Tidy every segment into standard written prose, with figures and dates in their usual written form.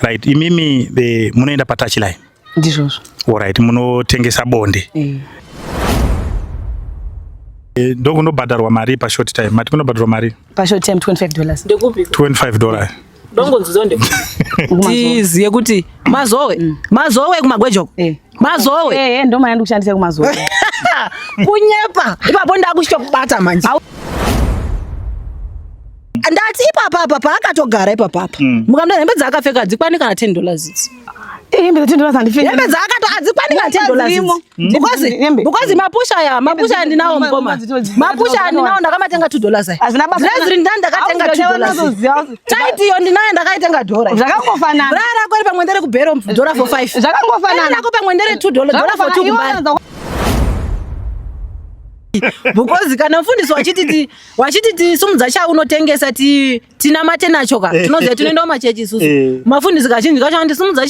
Right, imimi munoenda patouchline. Ndizvozvo. Alright, munotengesa bonde. Ndokunobhadharwa mari pa short time. Mati kunobhadharwa mari? Pa short time $25. Ndekupi? $25. Ndongonzonde. Tiziye kuti mazowe kumagwejo. Mazowe. Ndo mari ndikushandisa kumazowe. Kunyepa. Ipapo ndakuchita kubata manje. Ndati ipapa akatogara ipapa. Mukamda hembe dzakapfeka dzikwani kana $10 idzi. Hembe $10 handifiki. Hembe dzakadzikwani kana $10 because mapusha ndinawo mkoma. Mapusha ndinawo ndakamatenga $2 aya. Dress ndakatenga $2. Tight yo ndinayo ndakaitenga $1. Zvakangofanana. Rara kweri pamwe ndere kubhero $4 for 5. Zvakangofanana. Nako pamwe ndere $2 for 2 kumbari. Because kana mfundisi wachiti simudza cha unotengesa tina mate nacho ka tinoziva tinoenda kumachechi isusu mafundisi kazhinji kacho andi simudza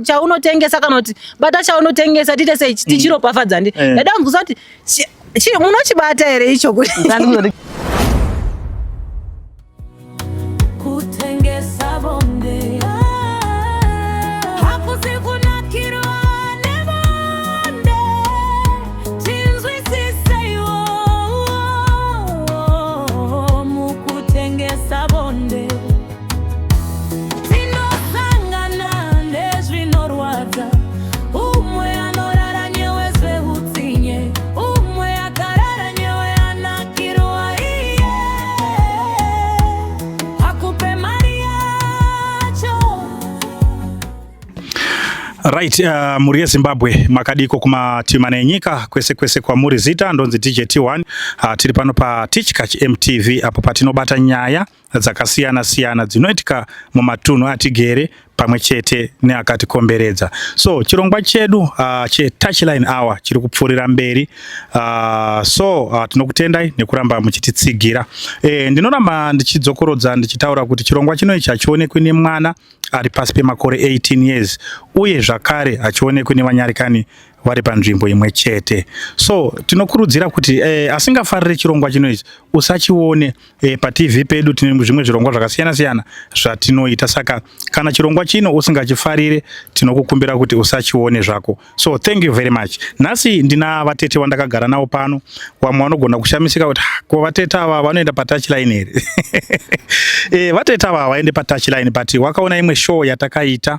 cha unotengesa kana kuti bata cha unotengesa tite sei tichiropafadza ndi ndada kunzwa kuti munochibata here icho kuti kutengesa bonde Right, muri Zimbabwe makadiko kuma tima nenyika kwese kwa muri zita ndonzi DJT1 tiri pano pa Teach Catch MTV apo patinobata nyaya dzakasiyana dzinoitika mumatunhu atigere pamwe chete neakatikomberedza. So chirongwa chedu che Touchline Hour chiri kupfuurira mberi. Tinokutendai nekuramba muchititsigira. Ndinoramba ndichidzokorodza ndichitaura kuti chirongwa chinoichi achionekwe nemwana ari pasi pemakore 18 years uye zvakare achionekwe nevanyarikani vari panzvimbo imwe chete. So tinokurudzira kuti asingafarire chirongwa chinoichi usachione pa TV pedu tine zvimwe zvirongwa zvakasiyana zvatinoita. Saka kana chirongwa chino usingachifarire tinokukumbira kuti usachione zvako. So thank you very much. Nhasi ndina vatete vandakagara navo pano vamwe vanogona kushamisika kuti ko vatete ava vanoenda pa Touchline here. Vatete ava vaende pa Touchline but wakaona imwe show yatakaita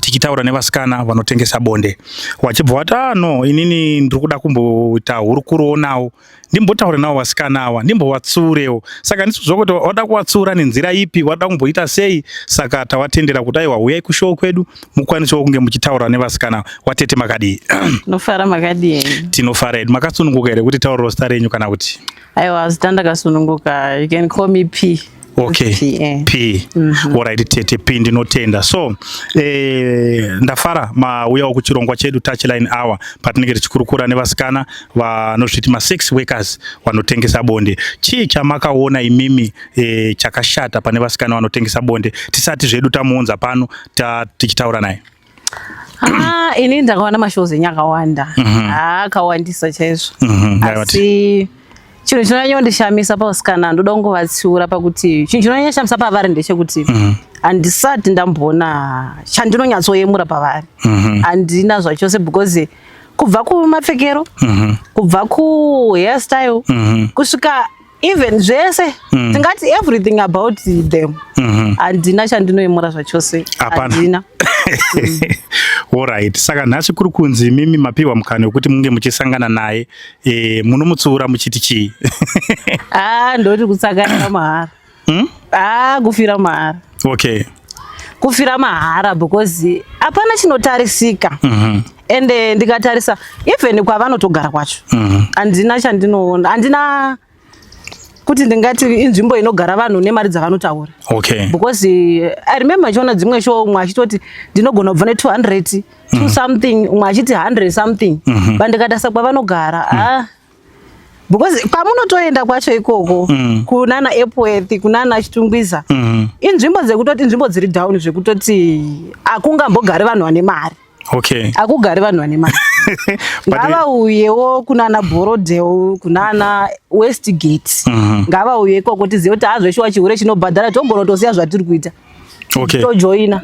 tichitaura nevasikana vanotengesa bonde wachibva wati no inini ndiri kuda kumboita hurukuro nawo ndimbotaure nawo vasikana ava ndimbowatsurewo. Saka ndisizvo kuti wada kuvatsura nenzira ipi, wada kumboita sei. Saka tawatendera kuti aiwa uyai kushow kwedu mukwanisewo kunge muchitaura nevasikana. Watete makadii? Tinofara makadii. Tinofara hedu. Makasununguka here kuti tauriro zita renyu kana kuti? Aiwa zita ndakasununguka. You can call me P. Okay, P. Alright, tete P ndinotenda. So ndafara mauyawo kuchirongwa chedu Touchline Hour patinenge tichikurukura nevasikana vanozviti ma6 workers vanotengesa bonde. Chii chamakaona imimi chakashata pane vasikana vanotengesa bonde tisati zvedu tamuunza pano tichitaura naye? Ini ndakaona mashows enyakawanda akawandisa chaizvo asi chinhu chinonyandishamisa pavasikana ndoda kungovatsiura pakuti chinhu chinonyanyishamisa pavari ndechekuti handisati ndamboona chandinonyatsoyemura pavari. Handina zvachose because kubva kumapfekero kubva kuhairstyle kusvika even zvese tingati everything about them handina chandinoyemura zvachose. Handina. Alright, saka nhasi kuri kunzi mimi mapiwa mukana wekuti munge muchisangana naye munomutsiura muchiti chii? Ndoti kutsangana mahara. Kufira mahara. Okay. Kufira mahara because hapana chinotarisika. Ende ndikatarisa even kwavanotogara kwacho handina chandinoona. Handina kuti ndingati inzvimbo inogara vanhu nemari dzavanotaura. Okay. Because I remember chiona dzimwe show umwe achitoti ndinogona kubva ne200 to something umwe achiti 100 something bandikatasa kwavanogara. Because kwamunotoenda kwacho ikoko kunana Epworth kunana Chitungwiza inzvimbo dzekutoti inzvimbo dziri down zvekutoti akungambogari vanhu vane mari. Okay. Akugari vanhu vane mari. ngavauyewo kunana Borodale kunana Westgate ngavauye ikoko tizive kuti hazveshuwa chihure chinobhadhara tombonotoziva zvatiri kuita tojoina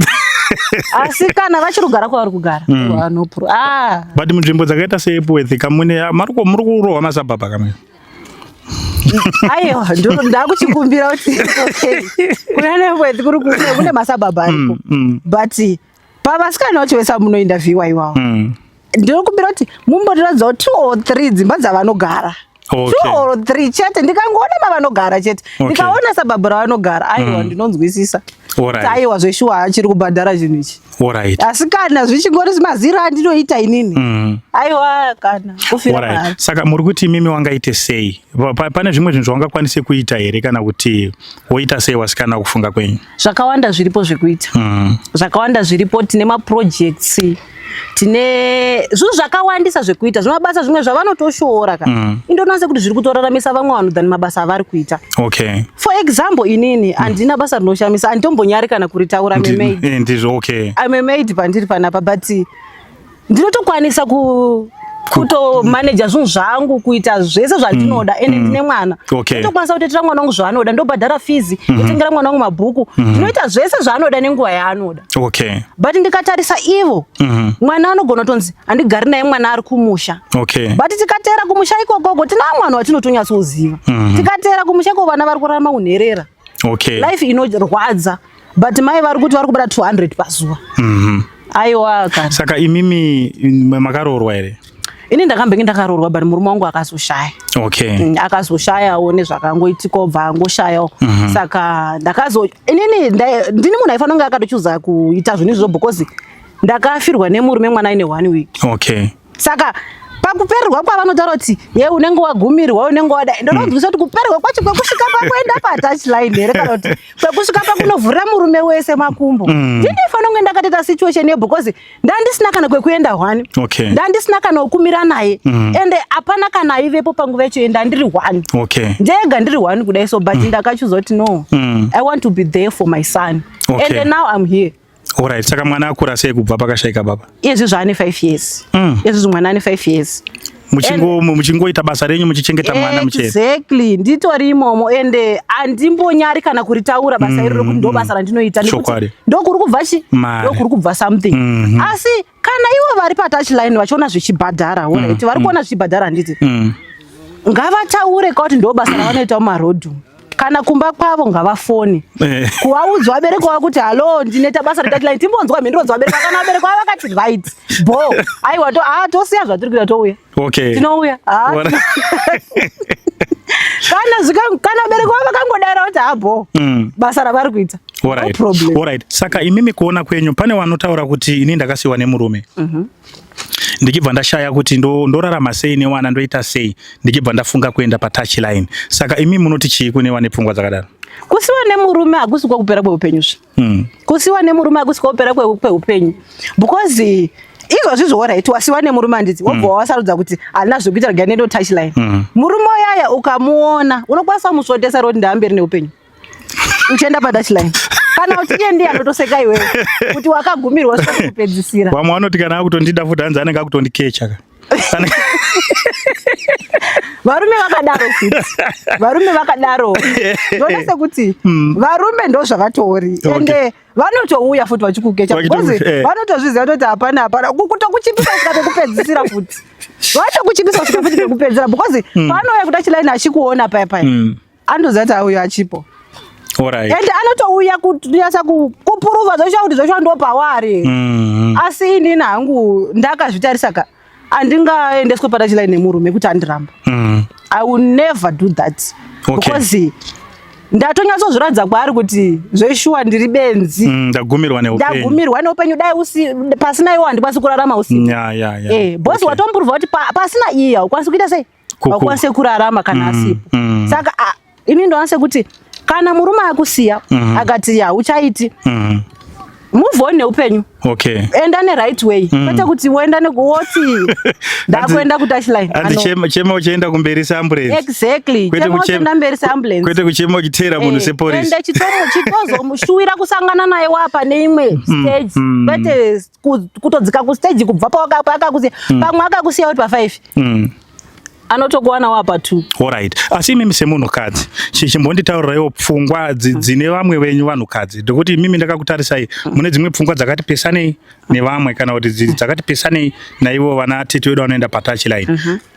asi kana vachiri kugara kwavari kugara but munzvimbo dzakaita seEpworth kamune muri kurohwa masabhabha kamwe aiwa ndakuchikumbira kuti kuna Epworth kune masabhabha ariko but pavasikana vacho vese munoenda vhiwa iwawo ndinokumbira kuti mumbotiradzawo 2 or 3 dzimba dzavanogara 2 or 3 chete ndikangoona mavanogara chete ndikaona sabhabha ravanogara aiwa ndinonzwisisa aiwa zveshuwa achiri kubhadhara chinhu ichi asi kana zvichingori maziro andinoita inini aiwa kana kufira saka muri kuti mimi wangaite sei pane zvimwe zvinhu zvawangakwanise kuita here kana kuti woita sei wasikana kufunga kwenyu zvakawanda zviripo zvekuita zvakawanda zviripo tine maprojects tine zvinhu zvakawandisa zvekuita zvimabasa zvimwe zvavanotoshoora kana indonase kuti zviri kutoraramisa vamwe vanhu than mabasa avari kuita for example inini handina basa rinoshamisa handitombonyari kana kuritaura I'm a maid pandiri panapa but ndinotokwanisa kutomanaja zvinhu zvangu kuita zvese zvandinoda ende ndine mwana ndinotokwanisa kutoitira mwana wangu zvaanoda ndobhadhara fizi ndotengera mwana wangu mabhuku ndinoita zvese zvaanoda nenguva yaanoda but ndikatarisa ivo mwana anogona kutonzi handigari naye mwana ari kumusha but tikateera kumusha ikokoko tina mwana watinotonyatsoziva tikateera kumusha iko vana vari kurarama unherera life inorwadza but mai vari kuti vari kubada 200 pazuva aiwa kana saka imimi makaroorwa here ini ndakambenge ndakaroorwa but murume wangu akazoshaya akazoshayawo nezvakangoitika obva angoshayawo saka inini ndini munhu aifanira kunge akatochuza kuita zvinhu izvozvo because ndakafirwa nemurume mwana aine 1 week saka pakuperirwa kwavanotaura kuti ye unenge wagumirwa unenge wadai ndinonzwisa kuti kuperirwa kwacho kwekusvika pakuenda patouchline here kana kuti kwekusvika pakunovhurira murume wese makumbo ndinofanira kunge ndakatoita situation iyo because ndandisina kana kwekuenda 1 ndandisina kana wokumira naye ende hapana kana aivepo panguva yacho ndandiri 1 ndega ndiri 1 kudai so but ndakachuza kuti no I want to be there for my son and now I'm here. Alright, saka mwana akura sei kubva pakashayika baba? Izvi zvaane 5 years. Izvi mwana ane 5 years. Muchingoita basa renyu muchichengeta mwana muchete. Exactly, nditori imomo ende andimbonyari kana kuritaura basa iroro kuti ndo basa randinoita nekuti ndokuri kubva ndokuri kubva something. Asi kana ivo vari patouchline vachiona zvichibhadhara, alright, vari kuona zvichibhadhara nditi. Ngavataure kuti ndo basa ravanoita mumarodhu. Kana kumba kwavo ngavafoni kuvaudza vabereki vavo kuti halo ndinoita basa retouchline timbonzwa mhinduro vabereki kana vabereki vavo vakati right bo aiwa tosiya zvatiri kuita touya tinouya kana vabereki vavo vakangodaira kuti habo basa ravari kuita no problem. Saka imimi kuona kwenyu pane vanotaura kuti ini ndakasiyiwa nemurume ndichibva ndashaya kuti ndorarama sei newana ndoita sei ndichibva ndafunga kuenda patouchline saka imi munoti chii kune vane pfungwa dzakadaro? Kusiwa nemurume hakusi kwakupera kweupenyu kusiwa nemurume hakusi kwakupera kweupenyu because izvozvizvo alright wasiwa nemurume handiti wobva wasarudza kuti handina zvekuita rega nendo touchline murume yaya ukamuona unokwanisa musvotesa roti ndahamberi neupenyu uchienda patouchline kana uchinye ndiye anotoseka iwewe kuti wakagumirwa sokupedzisira vamwe vanoti kana akutondida futi hanzi anenge akutondikecha varume vakadaro futi varume vakadaro ndona sekuti varume ndo zvavatori ende vanotouya futi vachikukecha because vanotozviziva kuti hapana kutokuchipisa kusvika pekupedzisira futi vatokuchipisa kusvika futi pekupedzisira because panouya kutouchline achikuona paya andoziva kuti auyo achipo ende anotouya kunyasa kupuruva zvoshuwa kuti zvoshuwa ndo pawaari asi inini hangu ndakazvitarisaka handingaendeswe patouchline nemurume kuti andiramba I will never do that because ndatonyatsoziratidza kwaari kuti zveshuwa ndiri benzi ndagumirwa neupenyu dai pasina iwo handikwanisi kurarama usiku bosi watomburwa kuti pasina iye haukwanisi kuita sei haukwanisi kurarama kana asipo saka ini ndonase kuti kana murume akusiya akati uchaiti move on neupenyu. Okay. Enda ne right way. Kwete kuti uenda nekuoti ndakuenda ku touchline. Andi chema uchienda kumberisa ambulance. Exactly. Chema uchienda mberisa ambulance. Kwete kuchema uchitera munhu sepolice. Ende chitozo mushuwira kusangana naye wapa neimwe stage. Kwete kutodzika ku stage kubva pakakusiya pamwe akakusiya uri pa 5. Anotokuwana wapa 2. Alright. Asi mimi semunhu kadzi chichimbonditaurirawo pfungwa dzine vamwe venyu vanhu kadzi ndokuti mimi ndakakutarisai mune dzimwe pfungwa dzakati pesanei nevamwe kana kuti dzakati pesanei naivo vana tete vedu vanoenda patouchline.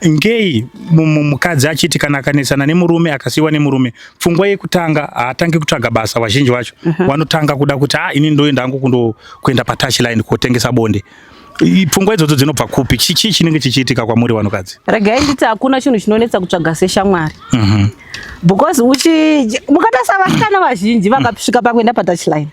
Ngei mukadzi achiti kana akanesana nemurume akasiyiwa nemurume pfungwa yekutanga haatangi kutsvaga basa vazhinji vacho vanotanga kuda kuti ini ndoenda hangu kuenda patouchline kotengesa bonde. Pfungwa idzodzo dzinobva kupi? Chii chinenge chichiitika kwamuri vanhukadzi? Regai nditi hakuna chinhu chinonetsa kutsvaga seshamwari. Because mukatarisa vasikana vazhinji vakasvika pakuenda patouchline.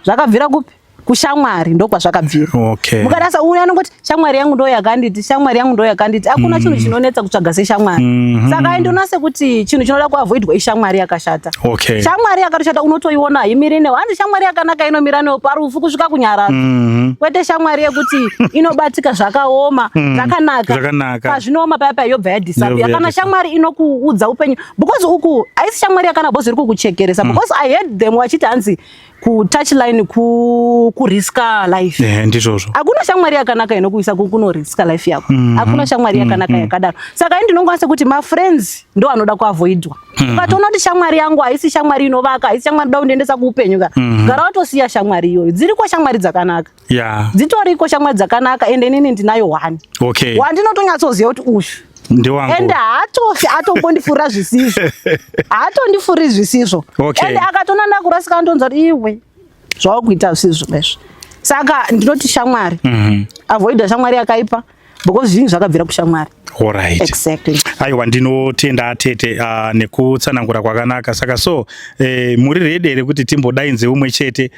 Zvakabvira kupi? Kushamwari ndokwazvakabvira. Okay. Mukatarisa uno anongoti shamwari yangu ndo yakanditi, shamwari yangu ndo yakanditi. Hakuna chinhu chinonetsa kutsvaga seshamwari. Saka ndinonase kuti chinhu chinoda kuavoidwa ishamwari yakashata. Okay. Shamwari yakashata unotoiona imiri newe. Handi shamwari yakanaka inomira newe parufu kusvika kunyarara. Kwete shamwari yekuti inobatika zvakaoma, zvakanaka. Pazvinooma paya yobva yadisapia. Kana shamwari inokuudza upenyu. Because uku haisi shamwari yakanaka bosi iri kukuchekeresa. Because I heard them wachiti hanzi ku touchline ku riska life. Ndizvozvo. Hakuna shamwari yakanaka inokuisa kuno riska life yako. Hakuna shamwari yakanaka yakadaro. Saka ndinongwanisa kuti ma friends ndo anoda kuavoidwa. Ukatoona kuti shamwari yangu haisi shamwari inovaka, haisi shamwari da undiendesa kuupenyu gara watosiya shamwari iyoyo. Dziriko shamwari dzakanaka. Yeah. Dzitoriko shamwari dzakanaka ende inini ndinayo 1. Okay. Wandinotonyatsoziva kuti ushu. Ndiwangu. Ende haatombondifurira zvisizvo. Haatondifuriri zvisizvo. Okay. Ende akatona ndakurasika andonzwa kuti iwe zvawakuita zvisizvo mesvo. Saka ndinoti shamwari. Avoida shamwari yakaipa because zvinhu zvakabvira kushamwari. Alright. Exactly. Aiwa ndinotenda atete nekutsanangura kwakanaka. Saka so muri ready here kuti timbodainze umwe chete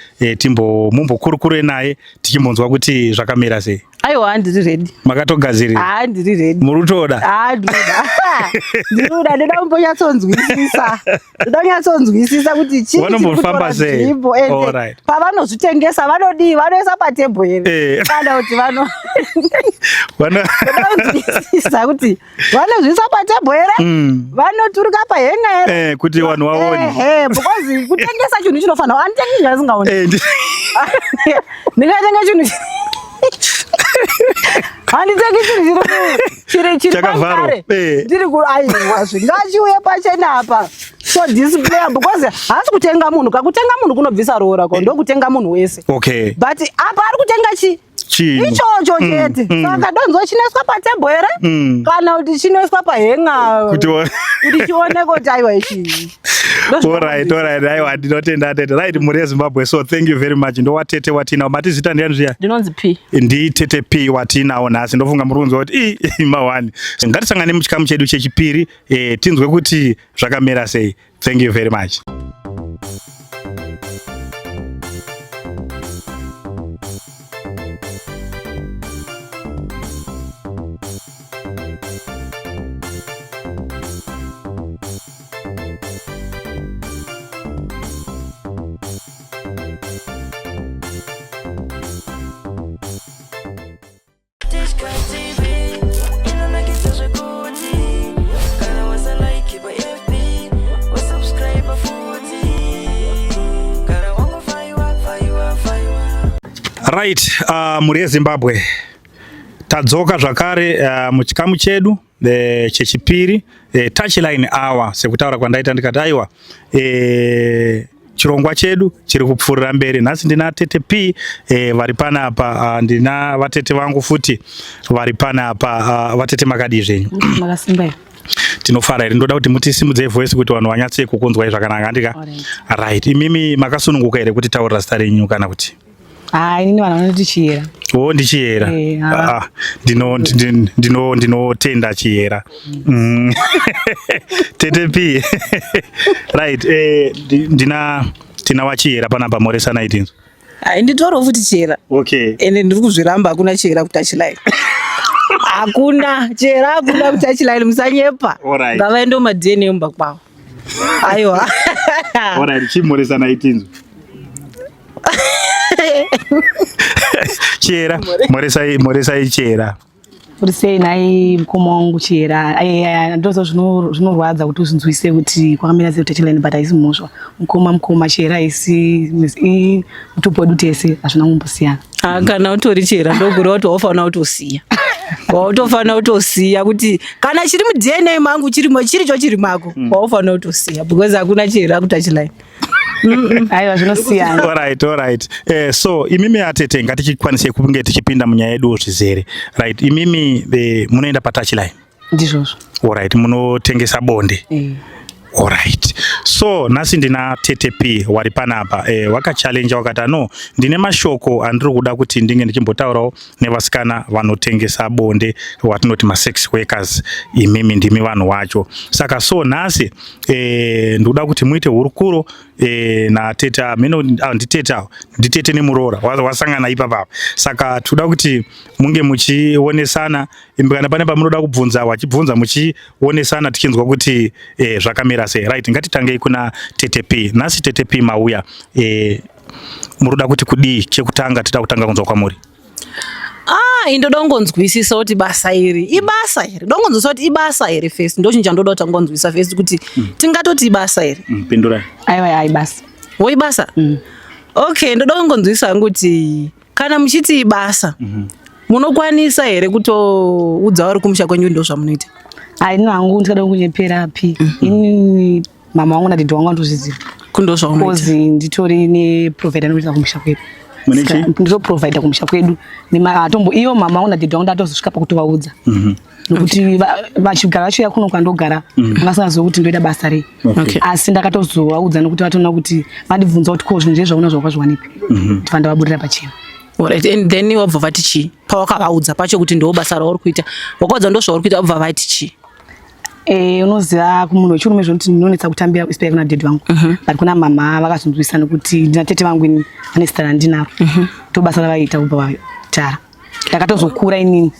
mumbokurukure naye tichimbonzwa kuti zvakamira sei? Aiwa ndiri ready. Makatogadzirira? Ndiri ready. Murutoda? Ndinoda ndoda kumbonyatsonzwisisa. Ndoda kunyatsonzwisisa kuti chii wanombofamba sei? Alright. Pavanozvitengesa vanodii? Vanoisa patebho here. Kana kuti vanozwisisa kuti vanozvisa patebho here? Vanoturika pahenga here? Kuti vanhu vaone. Because kutengesa chinhu chinofanira handitengi zvasingaoni. Ndingatenga chinhu handitengi chinhu chiri chakavharwa. Ndiri aiwa zvingachiuye pachena apa. So display because haasi kutenga munhu. Kakutenga munhu kunobvisa roora ko ndokutenga munhu wese. Okay. But apa ari kutenga ichocho chete. Saka donzwa chinoiswa patebho here? Kana kuti chinoiswa pahenga kuti chioneke kuti aiwa ichi. Alright. Aiwa ndinotenda atete. Right, muri Zimbabwe. So thank you very much. Ndo watete watinawo. Matizita ndiani zviya? Ndinonzi P. Ndi tete P watinawo nhasi. Ndofunga muri kunzwa kuti ma1. Ngatisangane muchikamu chedu chechipiri tinzwe kuti zvakamira sei. Thank you very much. Right, muri Zimbabwe tadzoka zvakare muchikamu chedu chechipiri touchline hour sekutaura kwandaita ndikati aiwa chirongwa chedu chiri kupfuurira mberi. Nhasi ndina tete P vari panapa, ndina vatete vangu futi vari panapa. Vatete makadii zvenyu? Makasimba. Tinofara here, ndoda kuti mutisimudzei voice kuti vanhu vanyatse kukunzwai zvakanaka ndika. Right, imimi makasununguka here kuti taurira zita renyu kana kuti? Inini vanhu vanoti Chiyera. Oh, ndi Chiyera. Ndinotenda Chiyera. Tete P. Right, tina wachiyera panapa moresana itinzo. Nditoro futi Chiyera. Okay. Ende ndiri kuzviramba hakuna Chiyera kutouchline. Hakuna Chiyera, hakuna kutouchline, musanyepa. Alright. Ngavaende mumadheni emba kwavo. Aiwa. Alright, chimoresana itinzo. Chera moresai chera kuti sei nai mukoma wangu chera ndozo zvinorwadza kuti uzvinzwise kuti kwakamira sei touchline but haisi mhosva mukoma chera isi mutupo wedu tese hazvina kumbosiyana. Kana utori chera ndogura kuti waufana kutosiya wautofana kutosiya kuti kana chiri mudNA mangu chirimo chiricho chiri mako waufana kutosiya because hakuna chera kutouchline. Aiwa zvinosiyana. Alright. So imimi atete ngatichikwanise kunge tichipinda munyaya yedu zvizere. Right, imimi munoenda patouchline. Ndizvozvo. Alright, munotengesa bonde. Alright. So nasi ndina TTP wari panapa wakachallenge wakati no ndine mashoko andiri kuda kuti ndinge ndichimbotaurawo nevasikana vanotengesa bonde watinoti sex workers imimi ndimi vanhu wacho. Saka so nasi ndikuda kuti muite hurukuro na teta meno nditete nemuroora wasangana ipapa. Saka tinoda kuti munge muchionesana kana pane pamunoda kubvunza wachibvunza muchionesana tichinzwa kuti zvakamira sei. Right, ngatitangei kuna TTP. Nasi TTP mauya muruda kuti kudii chekutanga tida kutanga kunzwa kwamuri. Indodongonzwisisa kuti basa iri ibasa iri dongonzwisisa kuti ibasa iri first ndochinja ndoda kuti ngonzwisisa first kuti tingatoti ibasa iri. Pindura. Aiwa ibasa. Ibasa. Okay, ndodongonzwisisa kuti kana muchiti ibasa munokwanisa here kutoudza vari kumusha kwenyu ndo zvamunoita. Ino hangu ndikada kunyepera pi ini mama wangu nadhidhi wangu andozviziva kundo zvaunoita kozi nditori neprovider anoita kumusha kwedu nditoprovider kumusha kwedu iyo mama wangu nadhidhi wangu ndatozosvika pakutovaudza nokuti vachigara vachiuya kuno kwandogara vangasingazova kuti ndoita basa rei asi ndakatozovaudza nokuti vatoona kuti vandibvunza kuti ko zvinhu zvezvauna zvawakazviwanipi kuti vandababurira pachena. Alright, and then wabva vati chi pawakavaudza pacho kuti ndo basa rauri kuita wakaudza ndo zvauri kuita wabva vati chi unoziva kumunhu wechirume zvekuti ndinonetsa kutambira especially kuna daddy vangu but kuna mama vakazonzwisisa nokuti ndina tete vangu ini vane zita randinaro to basa ravaiita kubva vatara ndakatozokura inini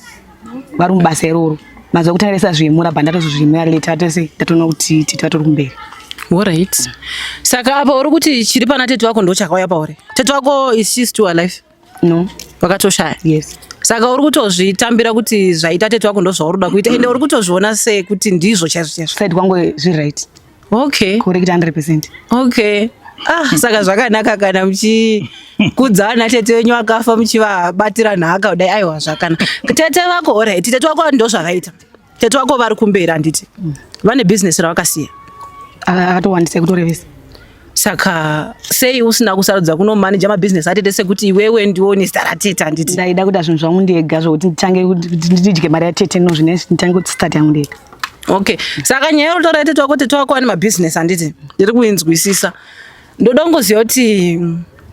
vari mubasa iroro mazuva kutangarisa zvimura bha ndatozozvimura leta tese ndatoona kuti tete vatori kumberi. Alright, saka apa uri kuti chiri pana tete wako ndo chakauya pauri. Tete wako is she still alive? No. Wakatoshaya? Yes. Saka uri kutozvitambira kuti zvaita tete wako ndo zvauri kuita ende uri kutozviona sei kuti ndizvo chaizvo side kwangu zviright. Okay, correct 100%. Okay. Saka zvakanaka kana muchikudzana tete wenyu akafa muchivabatira nhaka kudai aiwa zvakanaka. Tete wako alright, tete wako ndo zvavaita. Tete wako vari kumberi handiti vane business ravakasiya akatowandisa kutorevesa. Saka sei usina kusarudza kuno manager mabusiness atete sekuti iwewe ndiwo ni star atete anditi ndaida kuti zvinhu zvangu ndega zvokuti ndichange ndidye mari yatete no zvine ndichange kuti start yangu ndega. Okay, saka nyaya utora tete wako ane mabusiness anditi ndiri kuinzwisisa ndodongoziva kuti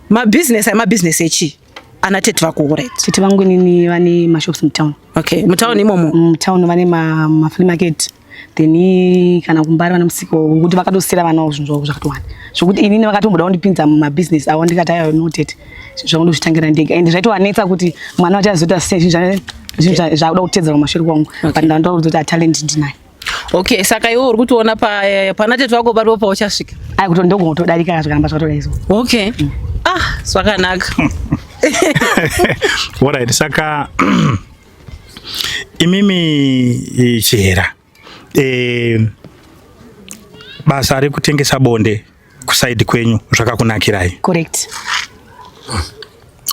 mabusiness echi ana tete vako right. Tete vangu nini vane mashops mutown. Okay, mutown imomo mutown vane maflea market then kana kumbari vane musiko wekuti vakatosiyira vanawo zvinhu zvavo zvakatowanda zvokuti inini vakatomboda kundipinza mumabusiness avo ndikati aiwa notete zvangu ndozvitangira ndega ende zvaitowanetsa kuti mwana wachazoita zvinhu zvaakuda kutedzera kumashure kwangu but ndandoda kuti atalent ndinayo. Okay, saka iwe uri kutoona pana tete wako paripo pauchasvika kuti ndogona kutodarika zvakaramba zvakatoda izvo. Okay. Zvakanaka. Alright, saka imimi chihera basa rekutengesa bonde kusaidi kwenyu zvakakunakirai? Correct.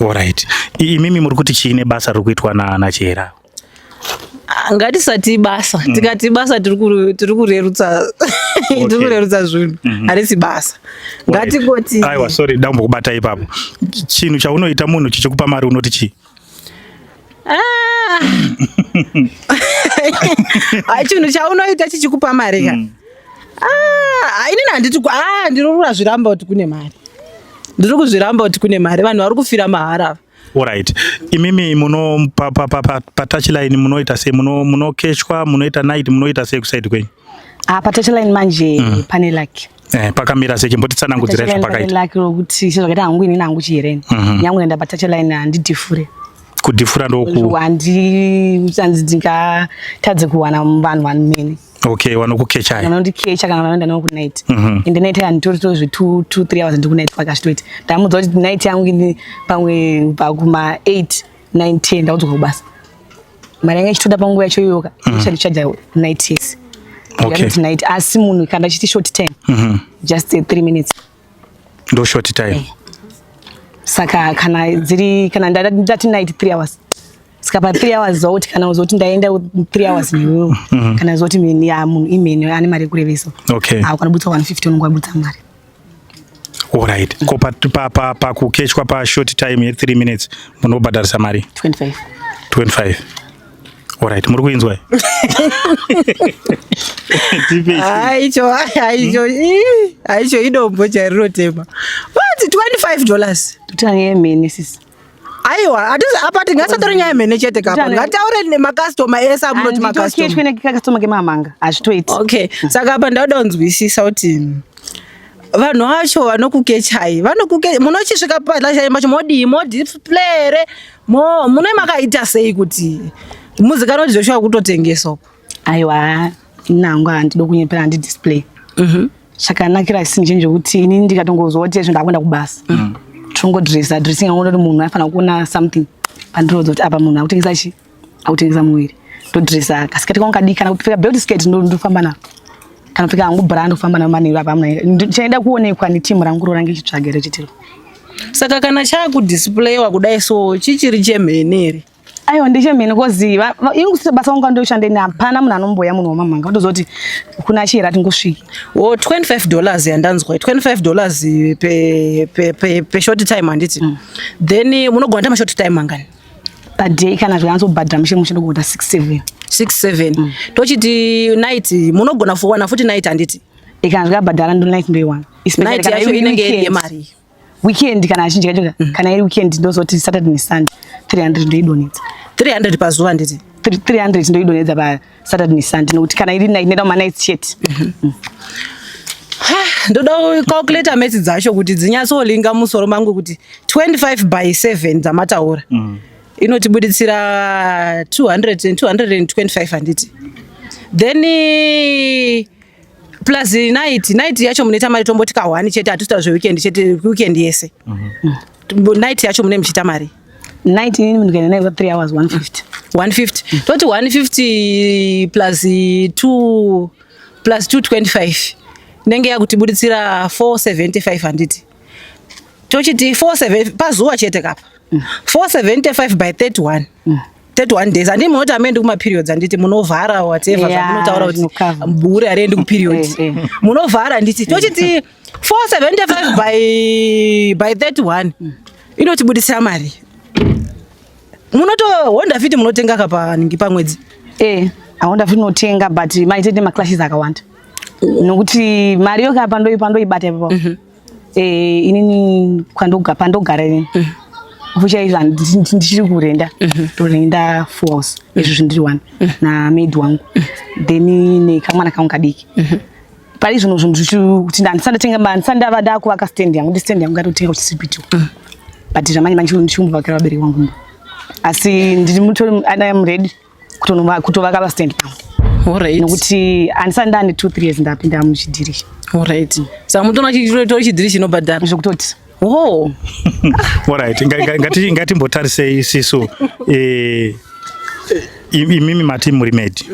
Alright, imimi muri kuti chiine basa riri kuitwa nachihera? Ngatisati basa tikati basa tiri kurerutsa zvinhu harisi basa ngatikoti aiwa sorry ndambokubata ipapo chinhu chaunoita munhu chichikupa mari unoti chii? Chinhu chaunoita chichikupa mari ka inini handiti ndiri kuzviramba kuti kune mari ndiri kuzviramba kuti kune mari vanhu vari kufira mahara. Alright, imimi muno patouchline munoita sei? Munokeshwa, munoita night, munoita sei kusaidi kwenyu? Patouchline manje pane lucky. Pakamira sei chimbotitsanangudzira zvapakaita? Lucky rokuti zvakaita hangu inini hangu chiheren nyangu nenda patouchline handidhifure. Kudhifura ndoku handitadzi ndingatadze kuwana vanhu vanomene Okay, wanokukecha. Vanondikecha kana vanoenda nawo kunight. Ende night yanditori zve 2-3 hours ndikunight kwakashtoita. Ndamudza kuti night yangu ini pamwe pakuma 8, 9, 10 ndaudzwa kubasa. Mari yangu ichitoda panguva yacho iyoka. Ichaja night yes. Okay. Night asi munhu kana chiti short time. Just 3 minutes. Ndo short time. Saka kana ndati night 3 hours. Skapa 3 hours zoti kana uzoti ndaenda 3 hours newewo. Kana zoti mini ya munhu imeni ane mari kureveso. Okay. Kana butsa 150 unongwa butsa mari. Alright. Ko pa kukechwa pa short time ye 3 minutes munobhadharisa mari 25. Alright, muri kuinzwa? Aicho idombo chariro tema. What $25? Tutani yemene sisi. Aiwa, apa tingasatori nyaya yemene chete kapa. Ngataure nemakastoma esa munoti makastoma. Ndikechwe nekastoma kemamanga. Azvitoiti. Okay. Saka apa ndauda kunzwisisa kuti vanhu vacho vanokukechai munochisvika padlasha macho modisplay mune makaita sei kuti muzikana kuti Joshua kutotengeswa? Aiwa, nangu handido kunyepera handi display. Chakanakira sinje njokuti ini ndikatongozwa kuti izvo ndakwenda kubasa. Dressing angoda munhu afana kuona something pandirodza kuti apa munhu akutengesa chi akutengesa muwiri todressa kasikati kangu kadiki kana kupfeka belt skirt ndofamba nayo kana kupfeka hangu brand kufamba nayo maniro apa amuna ndichaenda kuonekwa ni team rangu range chitsvagere chitiro. Saka kana chakudisplayiwa kudai so chichiri chemene. Aiwa ndechemene koziva ingu basa wangu ndoshande napana munhu anomboya munhu wamamanga ndozoti kuna chira tingosvika. $25 yandanzwa $25 pe short time handiti. Then munogona ma short time mangani per day kana zvanzobhadhira mushe mushando kuita 6-7. Tochiti night munogona for one futi night handiti. Ikana zvakabhadhara ndo night ndoiwana. Night yacho inenge yemari. Weekend kana achinji kachoka kana iri weekend ndozoti Saturday ne Sunday 300 ndoidonetsa 300 pazuva nditi 300 ndoidonetsa pa Saturday ne Sunday nokuti kana iri night nenda ma night shirt. Ndoda calculator method dzacho kuti dzinyatsolinga musoro mangu kuti 25/7 dzamataura inotibuditsira 225 handiti. Then plus night yacho muneta mari tomboti ka 1 chete atusta zve weekend yese. Night yacho mune mchita mari. Night ini munhu kana nayo 3 hours 150. Toti 150 plus 225 nenge yakutibuditsira 475 handiti. Tochiti 47 pazuva chete kapa. 475 by 31 days andi munoti amendi kuma periods anditi munovhara whatever zvamunotaura kuti mburi arendi ku period munovhara nditi tochiti 475 by 31 inotibuditsira mari munoto Honda Fit munotenga kapa ningi pamwedzi Honda Fit notenga but maitete ma clashes akawanda nokuti mari yoka pandoibata ipapo inini pandogara ini Vucha ndichiri kurenda torenda force izvo zvindiri 1 na maid wangu then nekamwana kangu kadiki pari zvino zvinhu kuti ndandisandava ndakuvaka stand yangu stand yangu ngatotenga kuchisipito but zvamanye ndichimbovakira vabereki wangu asi ndiri mutori I am ready kutovaka pa stand pangu. Alright. Nokuti andisandi ndane 2-3 years ndapinda muchidhiri. Alright. Saka mutona chidhiri chinobhadhara zvokutoti Alright, ngati mbotarisei isisu imimi mati muri made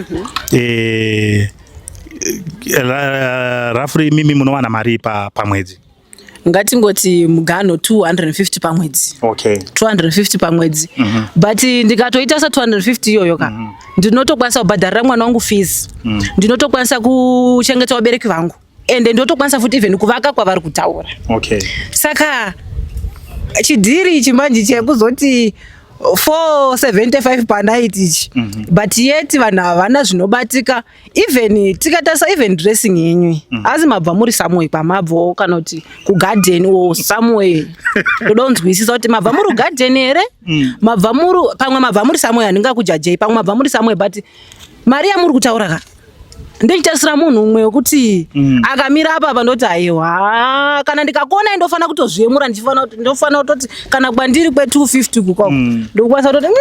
roughly imimi munowana mari pamwedzi ngatingoti mugano 250 pamwedzi. Okay. 250 pamwedzi. But ndikatoita sa 250 iyoyo ka ndinotokwanisa kubhadharira mwana wangu fees. Ndinotokwanisa kuchengeta vabereki vangu ende ndinotokwanisa futi even kuvaka kwavari kutaura. Okay. Saka chidhiri chimanje chekuzoti 475 per night ichi but yet vanhu havana zvinobatika even tikatasa even dressing yenyu asi mabva muri somewhere pamabvo kana kuti kugarden or somewhere ndodonzwisisa kuti mabva muri garden here mabva muri pamwe mabva muri somewhere handingakujajei pamwe mabva muri somewhere but mari yamuri kutaura ka ndichitasira munhu umwe wekuti akamira apa pandoti aiwa kana ndikakona ndofana kutozviyemura ndofana kutoti kana kwandiri kwe 250 kukoko ndokwanisa kutoti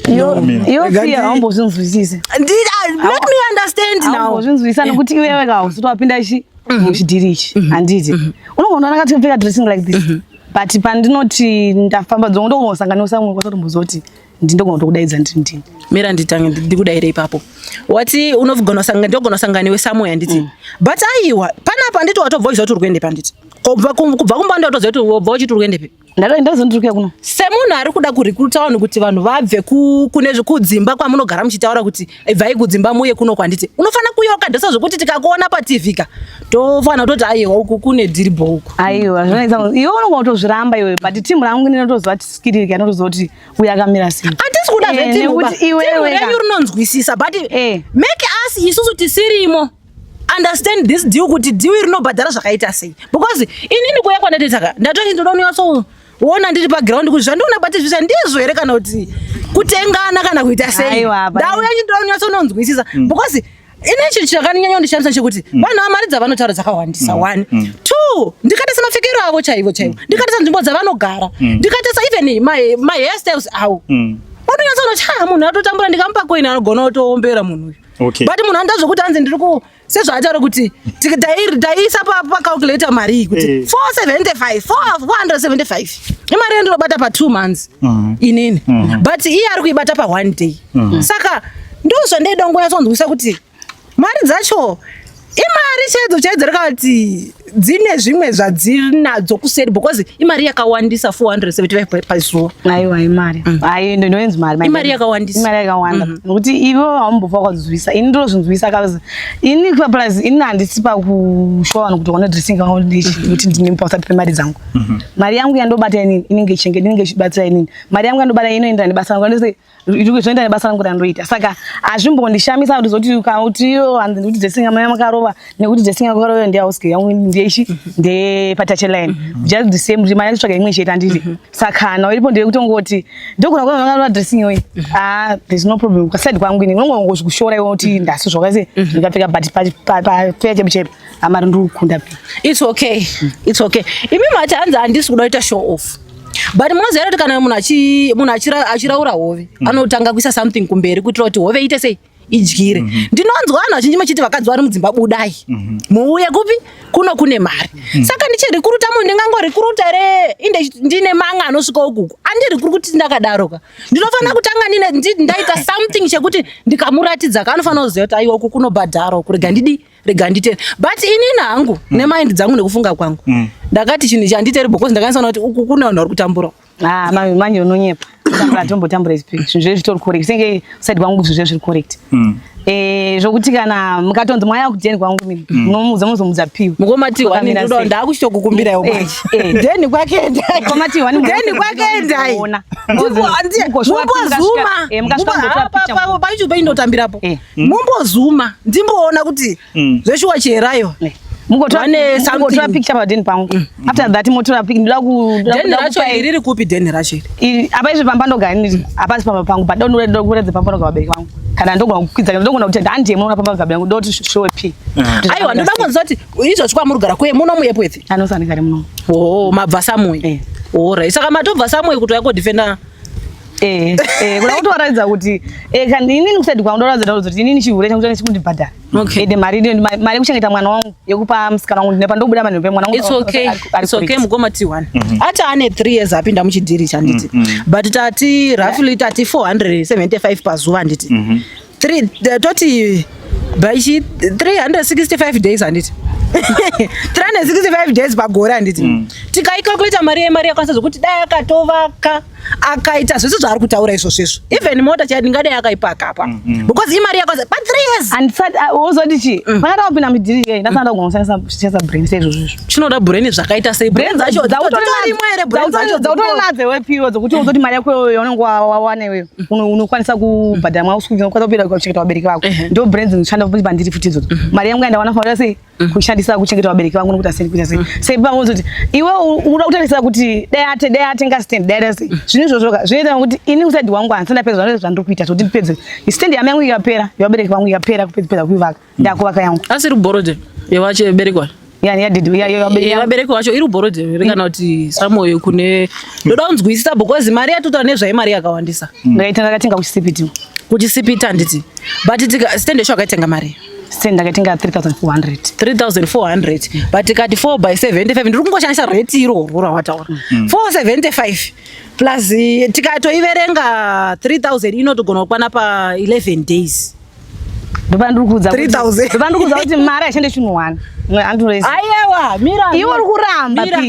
Yo fear ambozvinzwisisa. Let me understand now. Ambozvinzwisisa nokuti iwewe kausitowapinda ichi muchidhiri ichi handiti. Unoona akatopfeka dressing like this. But pandinoti ndafamba dzongo ndokunosanganisa mumwe kwasatombozoti ndinogona kutokudaidza ndini. Mira nditange ndikudaire ipapo. Wati unogona sanganiwe somewhere nditi. But aiwa panapa nditi watobvoiza kuti urikuende panditi. Kubva kumbanda watoziva kuti wobva uchiti urikuende pe. Ndazondiri kuno. Semunhu ari kuda kurecruita vanhu kuti vanhu vabve kune kudzimba kwamunogara muchitaura kuti ibvai kudzimba muye kuno kwanditi. Unofana kuyoka ndesa zvokuti tikakuona paTV ka tofana kutoti aiwa uku kune dhiribho uku. Aiwa zvinoita iwe unogona kutozviramba iwe but timu rangu ndinotoziva kuti skiriki anotoziva kuti uyu akamira sei. Handisi kuda zvetimu renyu rinonzwisisa but make us isusu tisirimo understand this deal kuti deal rinobhadhara zvakaita sei because inini kuya kwandatoitaka ndatoti ndinonyatso wona ndiri paground kuti zvandiona batizvisa ndizvo here kana kuti kutengana kana kuita sei ndau yanyu ndinonyatso nonzwisisa because ine chinhu chakanyanya kundishamisa chekuti vanhu amari dzavanotaura dzakawandisa 1 2 ndikatisa mapfekero avo chaivo ndikatisa nzvimbo dzavanogara ndikatisa even my hairstyles avo unonyatsoona cha munhu atotambura ndikamupa koini anogona kutoombera munhu uyu but munhu anoita zvokuti anzi ndiri sezvaataura kuti taiisa pacalculator mari iyi kuti 475 imari yandinobata pa2 months inini but iye ari kuibata pa1 day saka ndozvandaida kungonyatsonzwisa kuti mari dzacho imari chedzo chaidzo kuti dzine zvimwe zvadzinadzo kuseri because imari yakawandisa 475 pazuva. Aiwa imari ndoinzi imari yakawanda nokuti ivo haumbofa kwazvizwisa ini ndozvinzwisa kazi ini plus ini handisi pakushowa vanhu kuti one dressing kuti ndine pausati pemari dzangu mari yangu yandobata inini inenge ichibatsira inini mari yangu yandobata inoenda nebasa rangu zvoenda nebasa rangu randoita saka hazvimbondishamisa kuti zoti ukautiyo hanzi ndikuti dressing amai makarova nekuti dressing yakarova ndeyauske yangu ndeishi ndepatacheline just the same kuti mari yatsvaga imwe ichiita ndiri saka nawo iripo ndekutongoti ndogona kuona dressing yoyi there's no problem ukasaidi kwangu ini unongongozi kushora iwe kuti ndasi zvakase ndikapfeka but pachechepe amari ndikukunda pe it's okay imi mati hanzi handisi kuda kuita show off but munoziva kuti kana munhu achiraura hove anotanga kuisa something kumberi kuitira kuti hove iite sei idyire ndinonzwa vanhu vazhinji machiti vakadzi vari mudzimba budai muuye kupi kuno kune mari saka ndichirikuruta munhu ndingangorikuruta here ndine manga anosvika ukuku handirikuri kuti ndakadaroka ndinofanira kutanga ndaita something chekuti ndikamuratidza kaanofanira kuziva kuti aiwa uku kunobhadhara uku rega nditere but inini hangu nemaindi dzangu nekufunga kwangu ndakati chinhu ichi handiteri because ndakanisaona kuti uku kune vanhu vari kutambura manje unonyepa tombotambura zvinhu zvezvi zvitori correct senge saidi kwangu zvinhu zvezvi zviri correct zvokuti kana mukatonzi mwaya kudheni kwangu muzomudza piwa mukomati ndakuchitokukumbirayo manje dheni kwake endai mumbozuma paindotambirapo mumbozuma ndimboona kuti zveshuwa cherayo mugotora picture padheni pangu after that motora pic ndida dheni racho riri kupi dheni racho iri apa izvi pambandogara hapasi pamba pangu but ndoda kuratidza pambandogara vabereki vangu kana ndogona kukwidza ndogona kuti handie munoona pamba vabereki vangu ndoti show p aiwa ndoda kunzwa kuti izvozvi kwamurigara kuye munomuyepo idzi anosanigari muno mabva samwe orai saka matobva samwe kuti yakodhifenda kuna kutoratidza kuti inini kusaidi kwangu ndoratidza kuti inini chihure changu change kundibhadhara ende mari yekuchengeta mwana wangu yekupa musikana wangu ndinepa ndobuda manhu pe mwana wangu it's okay mugomati 1 ati ane 3 years apinda muchidhiri chanditi but tati roughly tati 475 pazuva handiti toti baichi 365 days handiti 365 days pagore handiti tikaikalkuleta mari yakwanisa zvokuti dai akatovaka akaita zvese zvaari kutaura izvozvezvo even mota chai ndingadai akaipaka apa because imari yakwanisa pa 3 years ozodichi pakada kupinda midhiri ndasanda kugonosanyisa brain seizvozvezvo chinoda brain zvakaita sei brain dzacho dzautorimwe here brain dzacho dzautorinadze wepiwo dzokuti uzoti mari yako yaunenge wawana iweyo unokwanisa kubhadhara mwana usiku unokwanisa kupinda kuchengeta vabereki vako ndo brain dzinoshanda pandiri futi idzodzo mari yangu yandawana fanira sei kushandisa kuchengeta vabereki vangu nokuti asini kuita sei sei pamozoti iwe uda kutarisira kuti dai atenga stand dai sei zvinhu izvozvo zvinoita kuti ini usaidi wangu handisina pedza zvanoita zvandiri kuita kuti ndipedze stand yami yangu ikapera yevabereki vangu ikapera kupedza kuivaka ndakuvaka yangu asiri borode yevacheberekwa Yani yadidi vabereki vacho iri borodhi kana kuti samoyo kune ndoda kunzwisisa because mari yatota nezvai mari yakawandisa ndakatenga kuchisipiti kuchisipiti handiti but stand sho akaitenga mari stand ndakatenga 3400 but tikati 4/75 ndiri kungoshandisa rate iroro rawataura 475 plus tikatoiverenga 3000 inotogona kukwana pa 11 days ndopandikuudza kuti mari aishande chinhu 1 aiwa mira iwe uri kuramba mira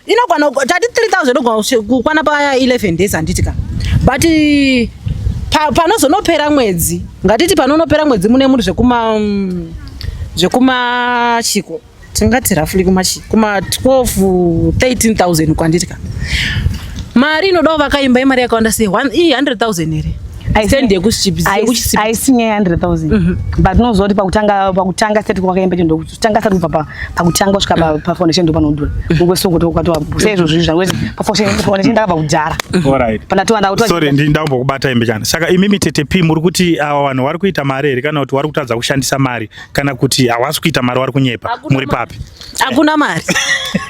inogona tati 3000 inogona kukwana pa 11 days handitika but panozonopera mwedzi ngatiti panonopera mwedzi mune muri zvekumachiko tingati rafuli kuma 12-13,000 kwanditika mari inodawo vakaimba imari yakawanda sei 100,000 here aisinyaya 100,000 but noziva kuti pakutanga sati kwakaimba chinhu ndokutanga sati kubva pakutanga kusvika pafoundation ndopanodura ngosongoti kwatova seizvo zvinhu zvangoiti pafoundation ndakabva kudhara sorry ndindakumbokubata imbe chana saka imimi TTP muri kuti ava vanhu vari kuita mari here kana kuti vari kutadza kushandisa mari kana kuti havasi kuita mari vari kunyepa muri papi hakuna mari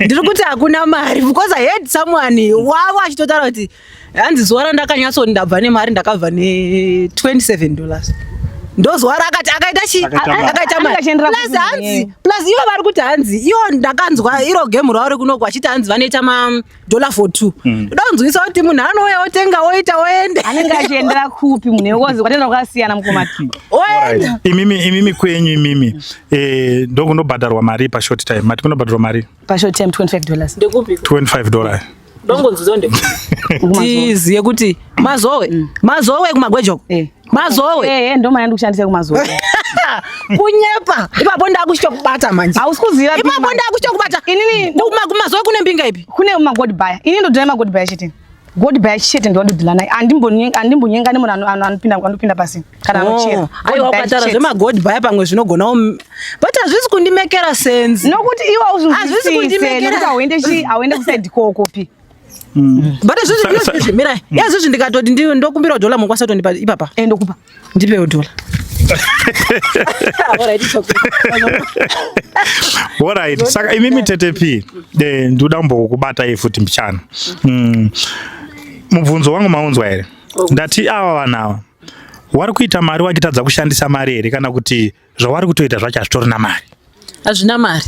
ndiri kuti hakuna mari because I heard someone wavo achitotaura kuti hanzi zuva randakanyatso ndabva nemari ndakabva ne$27 ndozuva rakati akaita mari plus ivo vari kuti hanzi ivo ndakanzwa iro gemu ravo kunoko achiti hanzi vanoita $4 ndoda kunzwisa kuti munhu anouya otenga oita oende anenge achiendera kupi munhu wekozi kwatenda kwakasiyana mukomati oenda imimi kwenyu imimi ndokunobhadharwa mari pashort time mati kunobhadharwa mari pashort time $25 ndekupi $25 ndongonzizo tiziye kuti mazowe kumagwejoko mazowe ndo mari ndikushandisa kumazowe kunyepa ipapo ndakuchita kubata manje hausi kuziva ipapo ndakuchita kubata inini kumazowe kune mbinga ipi kune magod buyer inini ndodhira magod buyer chete god buyer chete ndodhila naye andimbonyenga nemunhu anopinda pasi kana anochera aiwa ukatara zvemagod buyer pamwe zvinogona but hazvisi kundimekera sense nokuti iwe auzvizvisisenokuti hauende kusaidi kokopi but izvozvi mirai yazvozvi ndikatoti ndokumbirawo $1 mukwanisa kutondipa ipapa ndokupa ndipewo $1 alright saka imimi TTP ndoda kumbokubata futi mbichana mubvunzo wangu maunzwa here ndati ava vanhu ava vari kuita mari vachitadza kushandisa mari here kana kuti zvavari kutoita zvacho hazvitori namari hazvina mari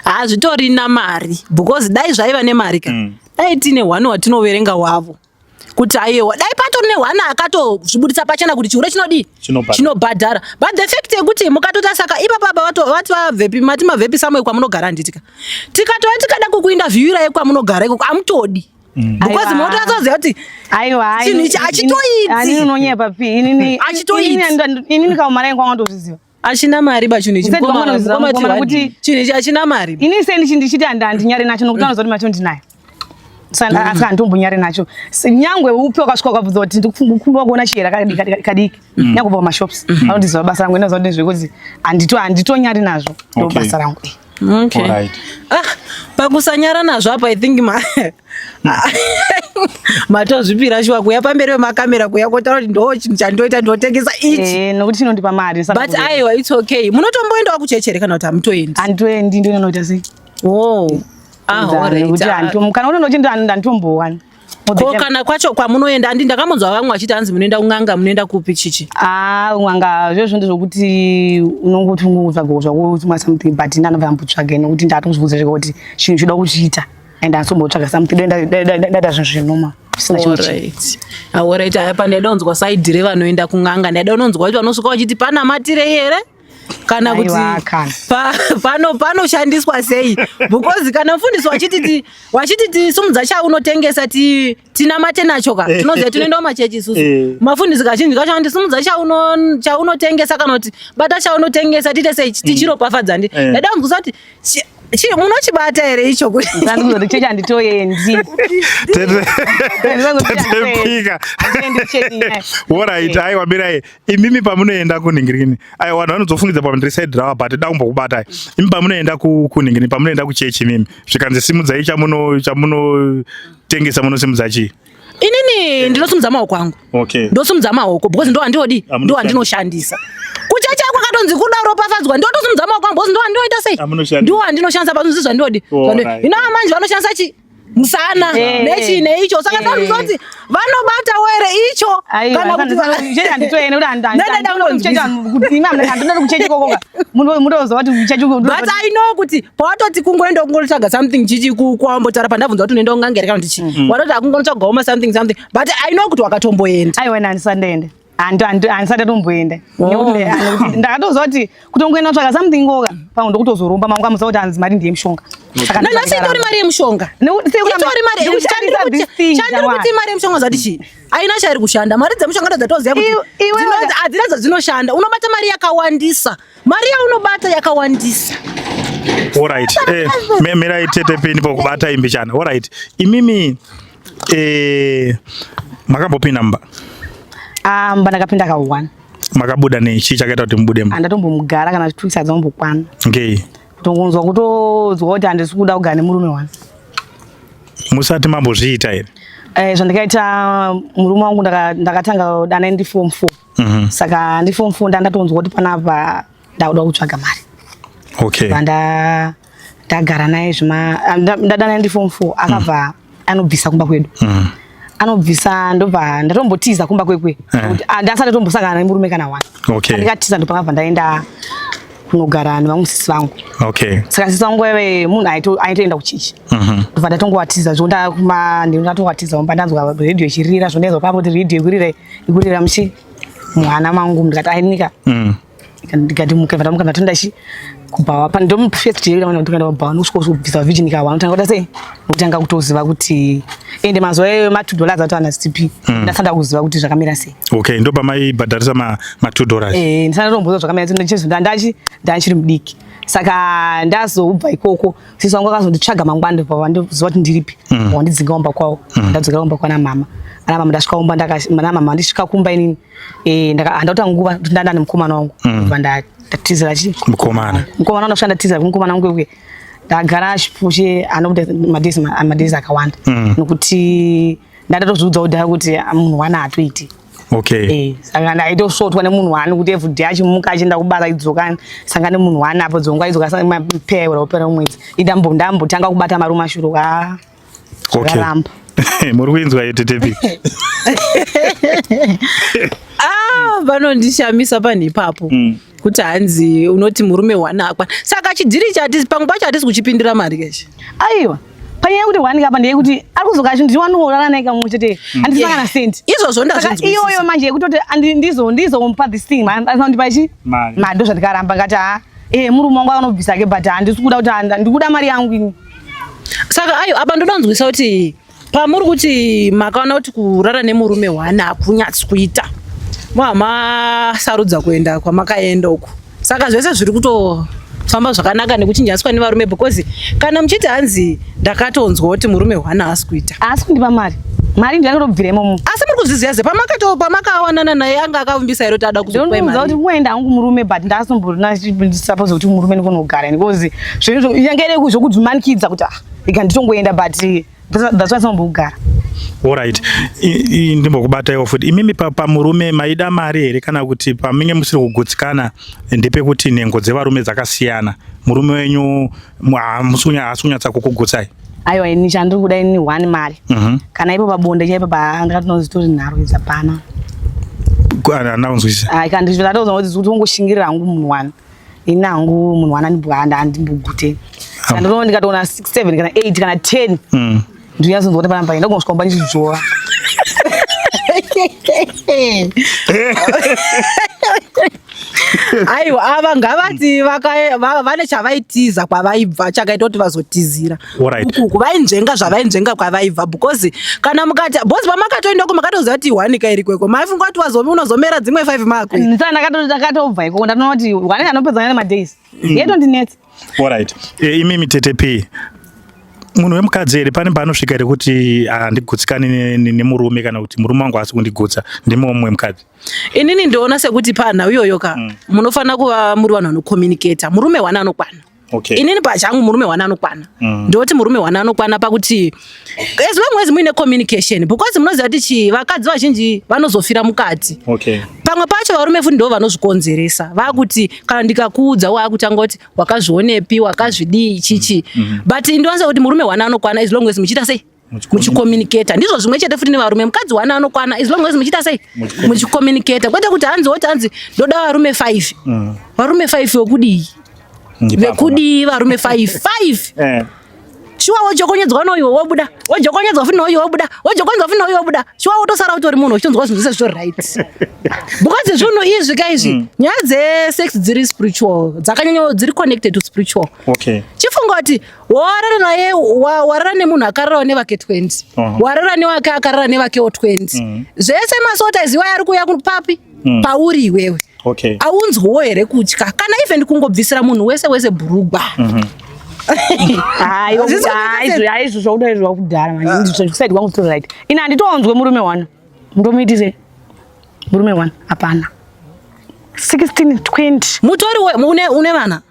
hazvitorina mari because dai zvaiva nemari ka dai tine hwani watinoverenga wavo kuti aiwa dai patori nehwana akatozvibudisa pachena kuti chiure chinodii chinobhadhara but the fact yekuti mukatota saka ipapaba vati vavhepi mati mavhepi samwe kwamunogara handitika tikatova tikada kukuinterviewirai kwamunogara ikoko amutodi because motoatoziva kuti chinhu ichi hachitoiti unonyepa pi inini kaumara yangu angandozviziva achina mari bachinhu ichi chinhu ichi hachina mari inini sendi ndichiti handinyare nacho nokuti anoziva kuti macho ndinayo asi handimbonyare nacho nyangwe upe wakasvika ukabvunza kuti ndikufunga kuona chihera kadiki nyangwe kubva kumashops anondiziva basa rangu inoziva kuti ndezvekuti handitonyari nazvo ndo basa rangu pakusanyara nazvo apa I think matozvipira shuwa kuya pamberi wemakamera kuya kotaura kuti ndo chinhu chandinoita ndinotengesa ichi nokuti chinondipa mari but aiwa it's okay munotomboendawo kuchechi here kana kuti hamutoendi handitoendi ndinonoita sei kana unonochindi handitombowana ko kana kwacho kwamunoenda handi ndakamonzwa vamwe vachiti hanzi munoenda kun'anga munoenda kupi chichi un'anga zvozvo ndezvokuti unongoti ungotsvaga zvakutuma something but ndanobva ambotsvaga nokuti ndatomuzvudza zvega kuti chinhu choda kuchiita and asombotsvaga something dada zvinhu zvinoma alright apa ndaida kunzwa saidhi revanoenda kun'anga ndaida unonzwa kuti vanosvika vachiti panamatire here kana kuti panoshandiswa sei because kana mufundisi wachiti simudza chaunotengesa tinamate nacho ka tinoziva tinoenda kumachechi isusu mafundisi kazhinji kacho andi simudza chaunotengesa kana kuti bata chaunotengesa tiite sei tichiropafadza ndi ndaida kunzwa kuti munochibata here icho kuti chechi handitoendi alright aiwa mirai imimi pamunoenda kunhingirini aiwa vanhu vanozofungidza pamandirisaidi rava but da kumbokubata imi pamunoenda kunhingirini pamunoenda kuchechi imimi zvikanzi simudzai chamunotengesa munosimudza chii inini ndinosimudza maoko angu okay ndosimudza maoko because ndo handiodi ndo handinoshandisa kuchechi ako kwatonzi kuda ropafadzwa ndotosimudza maoko angu bozi ndoita sei ndiwo andinoshandisa patunzi zvandodi ino manje vanoshandisa chi musana nechi neicho saka tanzoti vanobata were icho kana kuti anditoene kuti andinoda kuchechi kokoka mundozo wati kuchechi kokoka but I know kuti pawatoti kungoenda kungotsvaga something chichi kwambotara pandabvunza kuti unoenda kungangere kana kuti chi watoti akungotsvagawo something but I know kuti wakatomboenda aiwa andisandende andisati tomboenda ndakatoziva kuti ungoenda kutsvaga something koka pamwe ndokutozorumba mamwe kamusa kuti anzi mari ndiye mushonga nasitori mari yemushonga chandiri kuti mari yemushonga zati chii aina chairi kushanda mari dzemushonga ndadzatoziva kuti hadzina dzadzinoshanda unobata mari yakawandisa mari yaunobata yakawandisa alright mirai tetepeni pokubata imbichana alright imimi makambopinda mba mba ndakapinda ka1 makabuda nechi chakaita kuti mubude mba andatombomugara kana twisa dzombokwana ngei kutongonzwa kutozwa kuti handisi kuda kugara nemurume wani musati mambozviita here zvandikaita murume wangu ndakatanga dana ndi form 4 saka ndi form 4 ndandatonzwa kuti panapa ndakuda kutsvaga mari okay ndagara naye ndadana ndi form 4 akabva anobvisa kumba kwedu anobvisa ndobva ndatombotiza kumba kwekwe kuti ndasati tombosangana nemurume kana wani ndikatiza ndopakabva ndaenda kunogara nevamusisi vangu saka sisi vangu eve munhu aitoenda kuchichi ndobva ndatongowatiza ndatongowatiza omba ndanzwa redhiyo ichirira zvondaizwa papo kuti redhiyo ikurira muchi mwana mangu ndikati ainika ndikati mukamuka ndatondachi kubhawa pani ndomufirst day ndikaenda kubhawa nokusvika kubvisa virgin ika wanotanga kuda sei nokutanga kutoziva kuti ende mazuva $2 ati ana CP ndasanda kuziva kuti zvakamira sei ndopamaibhadharisa $2 ndisanda tomboza zvakamira sei ndachiri mudiki saka ndazobva ikoko sisi wangu akazonditsvaga mangwani wandiziva kuti ndiripi wandidzinga kumba kwawo ndadzokera kumba kwana mama ana mama ndasvika kumba namama ndisvika kumba inini handauta nguva kuti ndanda nemukomana wangu bva ndatizira chi mukomana unoshanda tizira kumukomana wangu kwekwe ndagara chipuche anokuti madhezi akawanda nokuti ndatotozviudza kudhaya kuti munhu wani hatoiti saka ndaitosvotwa nemunhu wani kuti everyday achimuka achienda kubasa idzoka sanga nemunhu wani apo dzonga idzoka mapeura kupera umwedzi ndambotanga kubata marume ashuro karamba muri kuinzwa yetetepi vanondishamisa pani ipapo kuti hanzi unoti murume wani akwana saka chidhiri chatisi pamwe pacho hatisi kuchipindira mari keshe aiwa panyaya kuti wani kapa ndeye kuti arikuzoka chinhu ndiwanourara naye kamwe chete handisangana sendi izvozvo ndazvinzwisisa iyoyo manje yekutoti ndizomupa this thing andipa chi mari ndozvandikaramba ngati murume wangu akanobvisa ke but handisi kuda kuti ndikuda mari yangu ini saka apa ndodanzwisa kuti pamuri kuti makaona kuti kurara nemurume wani hakunyatsi kuita masarudza kuenda kwamakaenda uku saka zvese zviri kutofamba zvakanaka nekuchinjaswa nevarume because kana muchiti hanzi ndakatonzwa kuti murume wani haasi kuita haasi kundipa mari ndingatobvira imomo asi muri kuzviziva ze pamakawanana naye anga akavimbisa here kuti ada kuzokupa kuti kuenda hangu murume but ndasomborina suppose kuti murume ndikonogara because zvinhu yange iri zvokudzumanikidza kuti ikanditongoenda but that's why sombogara alright ndimbokubataiwo futi imimi pamurume maida mari here kana kuti paminge musiri kugutsikana ndepekuti nhengo dzevarume dzakasiyana murume wenyu haasi kunyatsa kukugutsai aiwa ini chandiri kuda ini 1 mari kana ipo pabonde chaipo ndakatinozitori nharo idzapana anaunzwisa ikandizvatoza kuti ungoshingirira hangu munhu wani ini hangu munhu wani andimboguteni chandinoona ndikatoona 6 7 kana 8 kana 10 ndiyazonzwa kuti panapa ndagosvika kumba ndichidzora aiwa ava ngavati vane chavaitiza kwavaibva chakaita kuti vazotizira ukuku vainzvenga zvavainzvenga kwavaibva because kana mukati bosi pamakatoendako makatoziva kuti 1 kairi kweko maifunga kuti unozomera dzimwe 5 makwe ndakatobva ikoko ndatoona kuti 1 kanopedzana nemadays yetondinetsa alright imimi tetepi munhu wemukadzi here pane paanosvika here kuti handigutsikani nemurume kana kuti murume wangu haasi kundigutsa ndimi mumwe mukadzi inini ndoona sekuti panhau iyoyo ka munofanira kuva muri vanhu vanokomunicata murume wani anokwana Okay. Inini pachangu murume wana anokwana. Ndoti murume wana anokwana pakuti as long as muine communication because munoziva kuti vakadzi vazhinji vanozofira mukati. Okay. Pamwe pacho varume futi ndo vanozvikonzeresa. Vakuti kana ndikakuudza wakutanga kuti wakazvionepi wakazvidii chichi. But ndinowanza kuti murume wana anokwana as long as muchita sei muchicommunicate. Ndizvo zvimwe chete futi nevarume mukadzi wana anokwana as long as muchita sei muchicommunicate. Kwete kuti hanzi ndoda varume 5. Varume 5 wekudii? Vekudi varume 5. Shuwa wojokonyedzwa noiwe wobuda. Wojokonyedzwa futi noiwe wobuda. Wojokonyedzwa futi noiwe wobuda. Shuwa wotosara utori munhu uchitonzwa zvinhu zvese zvo right. Because zvinhu izvi kaizvi nyaya dzesex dziri spiritual. Dzakanyanya dziri connected to spiritual. Okay. Chifunga kuti warara naye warara nemunhu akarara nevake 20. Warara nevake akarara nevake 20. Zvese masota iziwa yari kuya papi pauri iwewe. Okay. Aunzwo here kutya kana even kungobvisira munhu wese bhurugwa. Hayi zvokudaizwa kudhara manje ndikusaidi kwangu story right. Ina nditonzwe murume wana. Ndomuitise murume wana hapana. 16 20. Mutori une vana?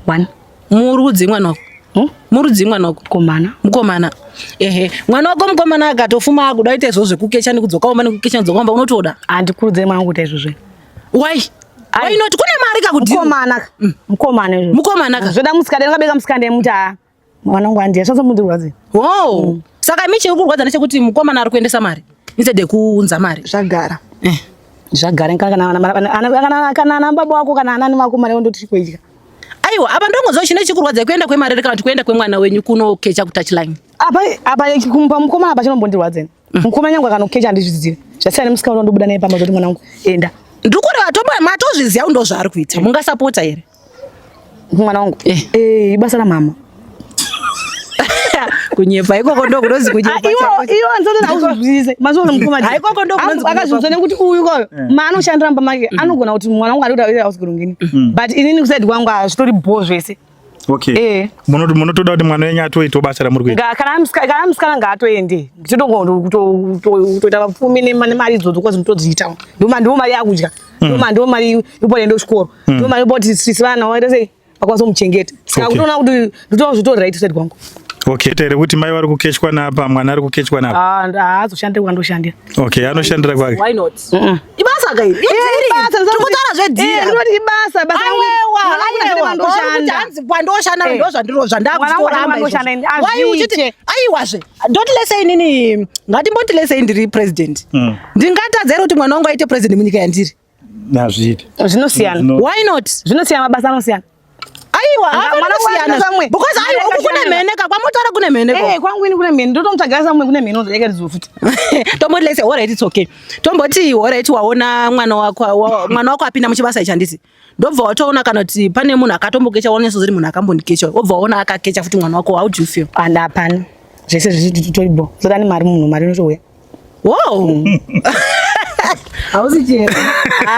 1. Murudzi mwana wako? Murudzi mwana wako? Mukomana. Ehe. Mwana wako mukomana akatofuma akuda kuita izvo zvekukecha nekudzoka omba nekukecha nedzoka omba unotoda? Handikurudzire mwana kuita izvo zvino. Why? Why not? Kune mari kakudini? Mukomana izvo. Mukomana ka? Zvoda musikade ngabeka musikande muti mwana wangu handiya sasa mundirwadze. Wow. Saka michi yokurwadza ndechekuti mukomana ari kuendesa mari instead ekuunza mari. Zvagara. Zvagara kana ana baba wako kana anani vako mari ndoti kuidya. Aiwa, apa ndongozva chine chikurwadza kuenda kwemari kana kuti kuenda kwemwana wenyu kunokecha kutouchline. Apa kumpa mukomana apa chinombondirwadzeni. Mukomana nyangu akanokecha handizvizive. Zvasiyana nemusikana ndobuda naye pamba kuti mwana wangu enda. Ndikureva tombo matozviziva ndo zvaari kuita. Mungasapota here? Mwana wangu. Ibasa ramama. Kunyepa ikoko ndo kunozi kunyepa. Iwo nzotona uzvizise. Mazvo mukomana. Ikoko ndo kunozi akazvizisa nekuti uyu koyo maano shandira mbamake anogona kuti mwana wangu arikuda kuita usikurungini. But inini kusaidi kwangu azvitori bhoo zvese. Okay. Munotoda kuti mwana wenyu atoita basa ramuri kuita. Kana musikana ngaatoende. Totoita vapfumi nemari idzodzo kwazi mutodziita. Ndiwo mari yakudya. Ndiwo mari ipo ende kuchikoro. Ndiwo mari ipo tisisi vana waita sei vakwaso muchengeta. Saka kutoona kuti zvitori right saidi kwangu. Okay, tere kuti mai vari kukechwa napa, mwana ari kukechwa napa. Haazoshandira kwandoshandira. Okay, anoshandira kwake. Why not? Ibasa kai. Ibasa tikutaura zvedhira. Ndoti ibasa basa. Wandoshanda ndo zvandiro zvandakutoramba. Why uchiti aiwazve. Don't let's say nini ngatimboti let's say ndiri president. Ndingatadzera kuti mwana wangu aite president munyika yandiri. Nazviti. Zvinosiyana. Why not? Zvinosiyana mabasa anosiyana. Aiwa, anosiyana. Because aiwa kune meneka kwamotora kune meneka. Kwangu ini kune mene. Ndotomutsvagara samwe kune mene unozodeka rizofuta. Tomboti let's say all right it's okay. Tomboti all right waona mwana wako apinda muchibasa ichandisi. Ndobva watoona kana kuti pane munhu akatombokecha waoneso ziri munhu akambonikecha. Obva waona akakecha futi mwana wako, how do you feel? Hapana. Zvese zvitoribo. Zodani mari munhu mari inotouya. Wow. Hauzichera.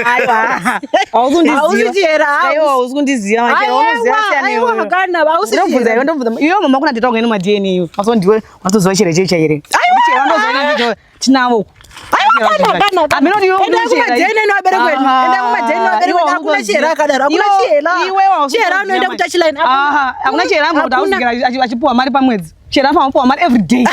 Aiwa. Hauzichera. Aiwa, hauzikundiziva machera. Unoziva siyana iwe. Aiwa, kana hauzichera. Ndobvunza. Iwe mama kuna nditaura ngeni ma-DNA iwe. Maso ndiwe watoziva chero checha here. Aiwa. Chero ndoziva ndito tinavo. Aiwa, kana. Amino ndiwe enda kuma-DNA nowabereka wenu. Enda kuma-DNA nowabereka wenu. Hakuna chera akadaro. Hakuna chera. Chera unoenda kutouchline. Hakuna chera angu kuti auzigira achipuwa mari pamwedzi. Chera anofana kupuwa mari every day.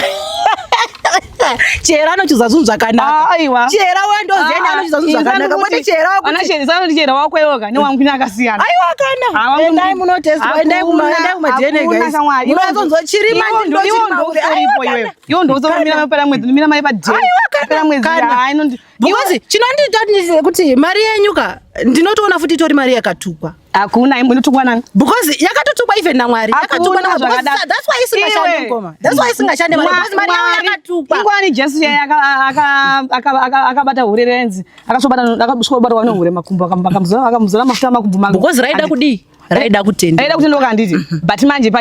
Chera anochiza zvinhu zvakanaka. Aiwa. Chera wandozeni anochiza zvinhu zvakanaka. Kwete chera wako. Ana chera sanoti chera wako iwoga newangu kune akasiyana. Aiwa kana. Endai munotestwa, endai kuma-DNA guys. Munozonzwa chirima ndo uripo iwewe. Iwo ndozomira mapera mwedzi, nomira mari padhei. Aiwa kana. Mwedzi hainondi. Because chinondita kuti mari yenyuka ndinotoona futi itori mari yakatukwa. Hakuna inotukwa nani? Because yakatotukwa even naMwari. Yakatukwa naMwari. That's why isingashande ngoma. That's why isingashande mari. Because mari yakatukwa. Ingwani Jesu akabata hurerenzi. Akasvobata wanohure makumbo akamuzora mafuta makumbo mangu. Because raida kudi? Raida kutenda. Raida kutenda kanditi. But manje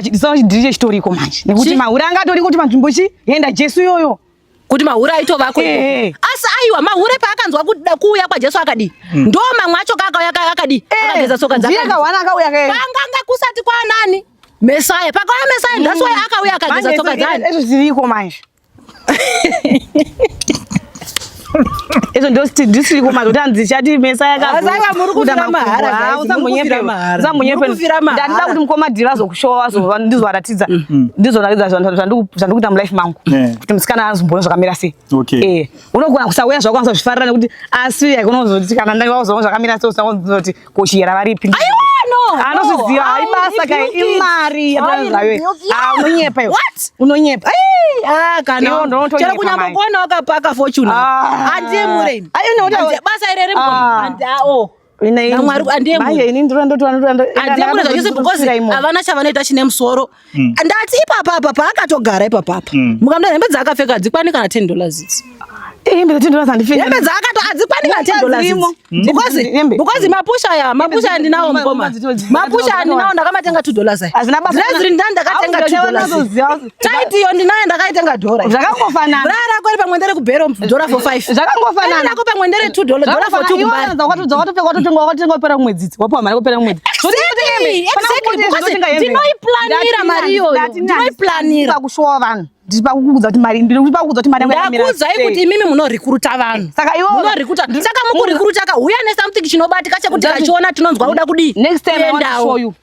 ndiri chitoriko manje. Nekuti mahure angatori kuti panzvimbo chi yenda Jesu yoyo. Kuti mahure aitova ko. Asi aiwa mahure paakanzwa kuda kuuya kwaJesu akadi. Ndo mamwe acho kakauya akadi. Akageza tsoka dzake. Zvakawana akauya kai. Panganga kusati kwa nani? Mesaya. Pakauya Mesaya that's why akauya akageza tsoka dzake. Ezvo zviriko manje. Izvo ndisiri kumazo tanzi chati mesa Saka muri kufira mahara guys. Usambonyepe. Ndandida kuti mukomadhira azokushowa azova ndizovaratidza. Ndizoratidza zvandikuita mulife mangu. Kuti musikana azombona zvakamira sei. Unogona kusauya zvakwanisa kuzvifarira nekuti asi kunozoti kana ndakazova zvakamira sei usakuzoti koshiyera varipi. Anozviziva haibasa kai imari yatanzayo. Unonyepa iwe. Unonyepa. Kana chero kunyambokuona wakapaka fortune. Andiye mureni. Basa irere mko. Namwari andiye mureni because avana chavanoita chine musoro. Ndati ipapa paakatogara ipapa. Mukamda hembe dzaakapfeka dzikwani kana $10 idzi. Hembe $10 handifika. Hembe adzikwani kana $10 because mapusha ndinawo mkoma. Mapusha ndinawo ndakamatenga $2 aya. Dress ndakatenga $2. Tight yo ndinayo ndakaitenga $1. Zvakangofanana. Rara kweri pamwe ndere kubhero $4 for 5. Zvakangofanana. Nako pamwe ndere $2 for 2 kumbari. Watotenga opera kumwedzi. Wapuwa mari opera kumwedzi. Exactly. Ndinoiplanira mariyo. Ndinoiplanira kushowa vanhu. Ndipakukudza kuti mari ndikupakudza kuti mari yakamira. Ndakudzai kuti imimi munorikuruta vanhu. Saka iwo munorikuruta. Saka mukurikuruta ka uya nesomething chinobatika chekuti kachiona tinonzwa kuda kudi. Next time I want to show you.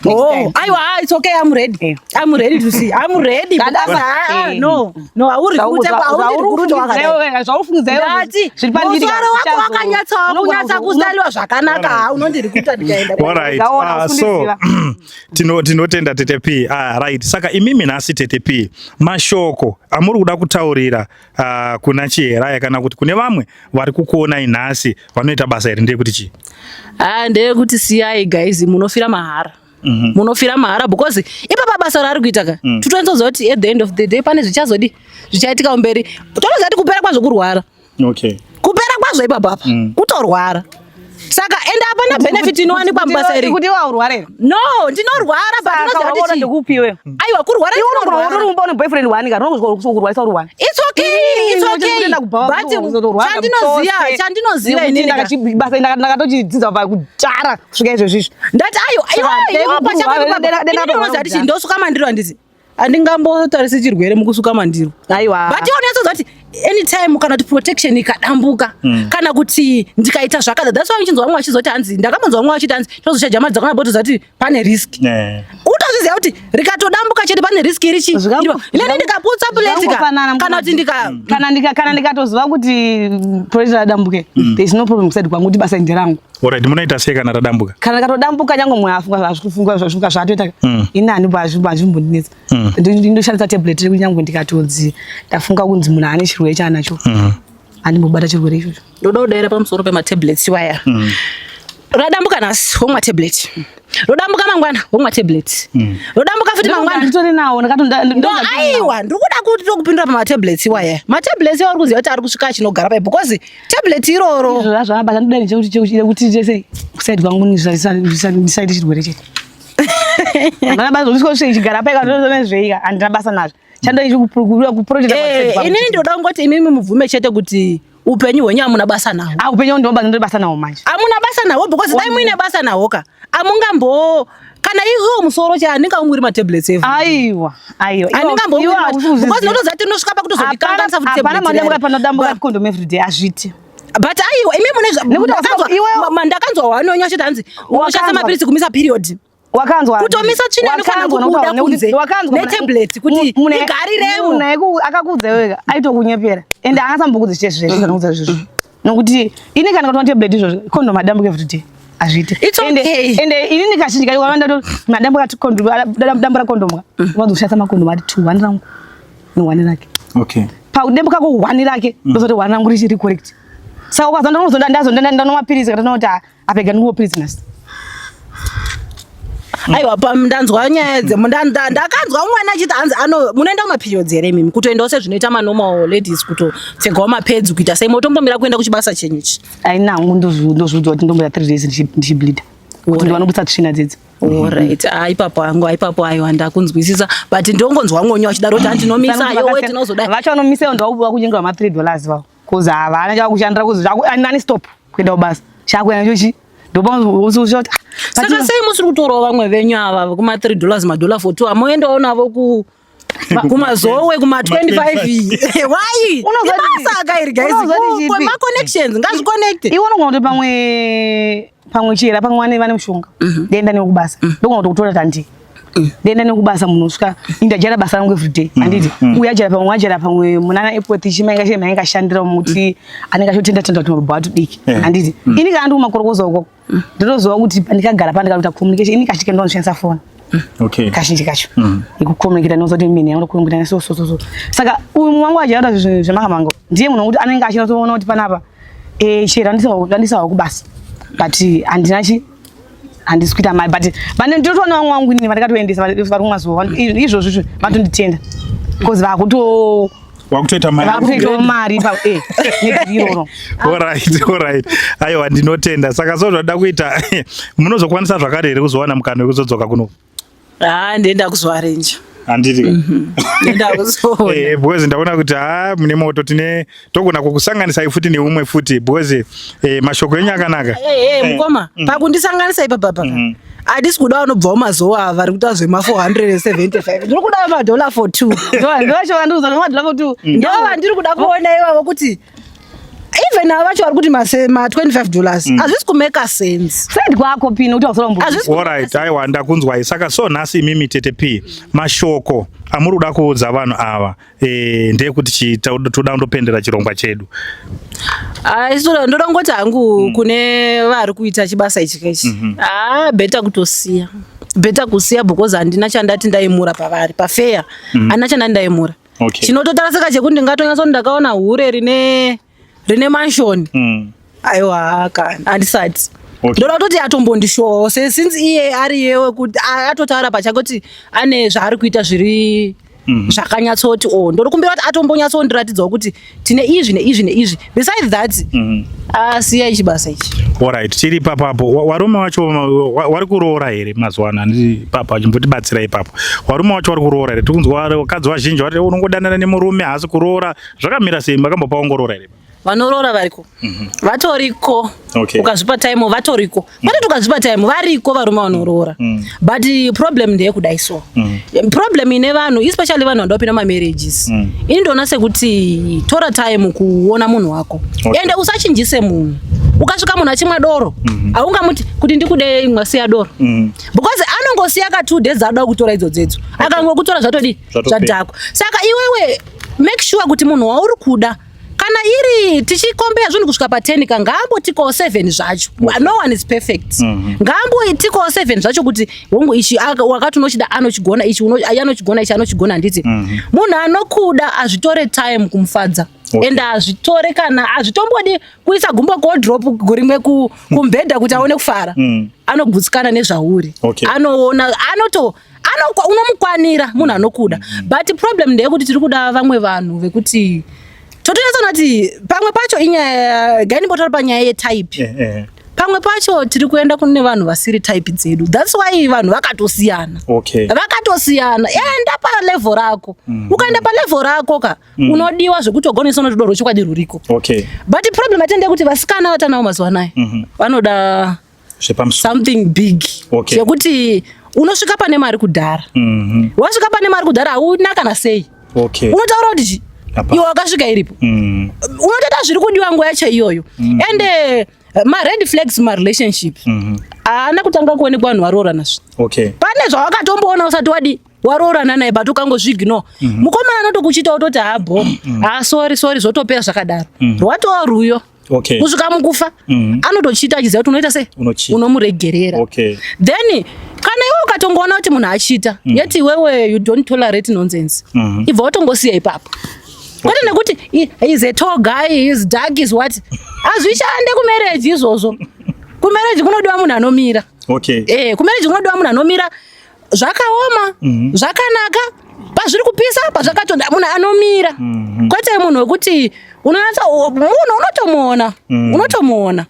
Aiwa, it's okay, I'm ready. I'm ready to see. I'm ready. No, auri kuruta wakati. Musoro wako wakanyatsa kuzaliwa zvakanaka, unondirikuta ndikaenda. Alright. So tinotenda TTP. Right. Saka imimi nasi TTP. Mashoko amuri kuda kutaurira kuna Chiyera kana kuti kune vamwe vari kukuona inhasi vanoita basa iri ndeye kuti chi? Ndeye kuti siyai guys, munofira mahara. Munofira mahara because ipapa basa rari kuita ka tutonzwa kuti at the end of the day pane zvichazodi zvichaitika umberi tonoziva kuti kupera kwazvo kurwara. Kupera kwazvo ipapa kutorwara. Saka enda apana benefit inowanikwa mubasa iri. Kuti waurwara. No, ndinorwara but unoziva kuti ndikupiwe. Aiwa kurwara uri umbone boyfriend wanika kurwarisa urwara. It's okay. But chandinoziva inini basa ndakatochidzidza pakutara kusvika izvezvizvi. Ndati aiwa pachanoziva kuti ndosuka mandiro handisi. Andingambotarisa chirwere mukusuka mandiro. Aiwa. But unatsoziva kuti anytime kana kuti protection ikadambuka kana kuti ndikaita zvakadza. That's why uchinzwa vamwe vachizoti hanzi ndakamonzwa vamwe vachiti hanzi chinozo chajama dzakona botoziva kuti pane risk. Utozviziva kuti rikatodambuka chete pane risk irichi. Inini ndikaputsa plate kana kuti kana ndikatoziva kuti plate radambuke. There is no problem kusadi kwangu kuti basa ndirangu. Alright, munoita sei kana radambuka? Kana katodambuka nyange mwe afunga zvasvika zvatoita. Inani bazvimbondinetsa. Ndoshandisa tablet iri kunyange ndikatodzi ndafunga kunzi munhu ane chirwere chanacho. Andimbobata chirwere ichocho. Ndoda kudaira pamusoro pematablets waya. Radambuka nasi womwa tablet. Rodambuka mangwana womwa tablet. Rodambuka futi mangwana nditori nawo aiwa ndikuda kuti tokupindura pamatablets waya. Matablets uri kuziva kuti ari kusvika chinogara pai because tablet iroro zvabasa ndodani kuti chese kusaidi kwangu ndisaidi chirwere chete. Mana basa zvisiko chigara pai kana zveika andina basa nazvo. Chandoichi kuproject inini ndoda kungoti imimi mubvume chete kuti upenyu hwenyu amuna basa nawo. Upenyu ndiri basa nawo manje. Amuna basa nawo because dai muine basa nawo ka. Amungambo kana iwo musoro cha aninga umuri matablets evu. Aiwa. Aningambo because ndotoziva kuti ndosvika pakutozodikanganisa futi tablet. Apana madambuka panodambuka condom every day azviti. But aiwa imimi ndakanzwa wanonya achiti hanzi unoshandisa mapirisi kumisa period. Wakanzwa kutomisa tsvina inofana kubuda kunze netablet kuti igariremo. Munhu akakudza wega aitokunyepera ende angasambokudza chete zvezvinoudza izvozvo nokuti ini kana kutomwa tablet izvozvo condom madambuka every day azviti. Ende inini kazhinji kaiwanda madambuka dambura condom wazoshandisa makondom ati 2 rangu ne1 rake. Pakudembuka ko1 rake ndozoti 1 rangu richiri correct. Saka ukazondonozonda ndazondanwa mapirisi kana kuti apega ndingo pilisi nasi. Aiwa ndanzwa nyaya ndakanzwa umwana achiti hanzi munoenda kumaperiods here mimi kutoendawo sezvinoita manormal ladies kutopfekawo mapads kuita sei motombomira kuenda kuchibasa chenyichi. Nangu ndozviudzwa kuti ndomboya 3 days ndichibleed kuti ndivanobudisa tsvina dzidzi. Alright, aipapo aiwa ndakunzwisisa but ndongonzwa mwoyo achidaro kuti andinomisa iwe tinozodai. Vacho vanomisa ndaubuwa kunyengera ma$3 vavo kuzi havana chakushandira kuzi nani stop kuenda kubasa chakuenda chochi ndopauzoshoti. Saka sei musiri kutorawo vamwe venyu ava kuma $3 $4 amoendawo navo ku kumazowe kuma 25 why ibasa akairi guys ma connections ngazi connect iwo ngoti pamwe chera pamwe vane mushonga ndenda nekubasa ndongoti kutora tandi ndenda nekubasa munhu usvika indajara basa rangu everyday anditi uyajara pamwe wajara pamwe munana airport chimainga shandira muti anenge achotenda tenda kuti mababa atudiki anditi ini kana ndi makorokoza uko ndinozowa kuti pandikagara pandikaita communication ini kachike ndoshandisa phone okay kazhinji kacho ikucommunicate nozoti mine unokumbira so saka uyu wangu ajaenda zvemakamanga ndiye munhu kuti anenge achinotoona kuti panapa chera ndandisawa kubasa but handisi kuita mari but vane ndinotoona vamwe vangu inini vandikatoendesa vari kumazuva izvozvo vatonditenda because wakutoita mari negiroro alright aiwa ndinotenda saka so zvada kuita munozokwanisa zvakare here kuzowana mukana wekuzodzoka kuno ndenda kuzoarenja handiti ndenda kuzoona because ndaona kuti mune moto togona kukusanganisai futi neumwe futi because mashoko enyu akanaka mukoma pakundisanganisa ipapa hadisi kuda unobva umazowa vari kuita zvema 475 ndiri kuda madola for 2 ndovachovandiuza madola for 2 ndova ndiri kuda kuona ivavo kuti even ava vacho vari kuti ma $25 hazvisi kumeka sense side kwako pini kuti ausorombo alright aiwa ndakunzwai saka so nhasi imimi Tete P mashoko amuri kuda kuudza vanhu ava ndeyekuti toda kundopendera chirongwa chedu ndoda kungoti hangu kune vari kuita chibasa ichi kechi beta kusiya because handina chandati ndaimura pavari pafair handina chandati ndaimura chinototarasika chekuti ndingatonyatsoti ndakaona hure rine manshoni aiwa kana handisati ndoda kutoti atombondishowo since iye ari yewe kuti atotaura pachake kuti ane zvaari kuita zviri zvakanyatsoti ndori kumbira kuti atombonyatsondiratidzawo kuti tine izvi neizvi besides that siya ichibasa ichi alright tiri papapo warume wacho wari kuroora here mazuva ano handiti papa achimbotibatsira ipapo warume wacho wari kuroora here tikunzwa vakadzi vazhinji vari unongodanana nemurume haasi kuroora zvakamira sei makambopaongorora here vanoroora variko vatoriko ukazvipa time vatoriko pati tukazvipa time variko varume vanoroora but problem ndeyekudai so problem ine vanhu especially vanhu vandopinda mamarriages ini ndoona sekuti tora time kuona munhu wako ende usachinjise munhu ukasvika munhu achimwa doro haungamuti kuti ndikude mwasiya doro because anongosiya ka 2 days aada kutora idzodzedzo akangokutora zvatodi zvadhako saka iwewe make sure kuti munhu wauri kuda kana iri tichikombera zvinhu kusvika pa10 kangambotikawo 7 zvacho no one is perfect ngambotikawo 7 zvacho kuti hongu ichi wakati unochida anochigona ichi anochigona ichi anochigona handiti munhu anokuda azvitore time kumufadza ende azvitore kana azvitombodi kuisa gumbo kodrop gurimwe kumbhedha kuti aone kufara anogutsikana nezvauri anoona unomukwanira munhu anokuda but problem ndeyekuti tiri kuda vamwe vanhu vekuti totoyatsona kuti pamwe pacho inyaya gainimbotaura panyaya yetype pamwe pacho tiri kuenda kune vanhu vasiri type dzedu that's why vanhu vakatosiyana enda palevel rako ukaenda palevel rako unodiwa zvekuti ugonesa notodoro chokwadi ruriko but problem atende kuti vasikana vatanawo mazuva anaya vanoda something big chekuti unosvika pane mari kudhara wasvika pane mari kudhara hauna kana sei unotaura kuti iwe wakasvika iripo unotoita zviri kudiwa nguva yacho iyoyo ende ma-red flags ma-relationship haana kutanga kuonekwa vanhu varoorana pane zvawakatomboona usati waroorana naye but ukangozvignore mukomana anotokuchita utoti sorry zvotopera zvakadaro rwatova rwuyo kusvika mukufa anotochita achiziva kuti unoita sei unomuregerera then kana iwe ukatongoona kuti munhu achita yeti iwewe you don't tolerate nonsense ibva watongosiya ipapo kwete nekuti is a tall guy, is dark, is what hazvishande kumarriage izvozvo. Kumarriage kunodiwa munhu anomira. Kumarriage kunodiwa munhu anomira zvakaoma zvakanaka pazviri kupisa pazvakatonda munhu anomira. Kwete munhu wekuti unowanza munhu unotomuona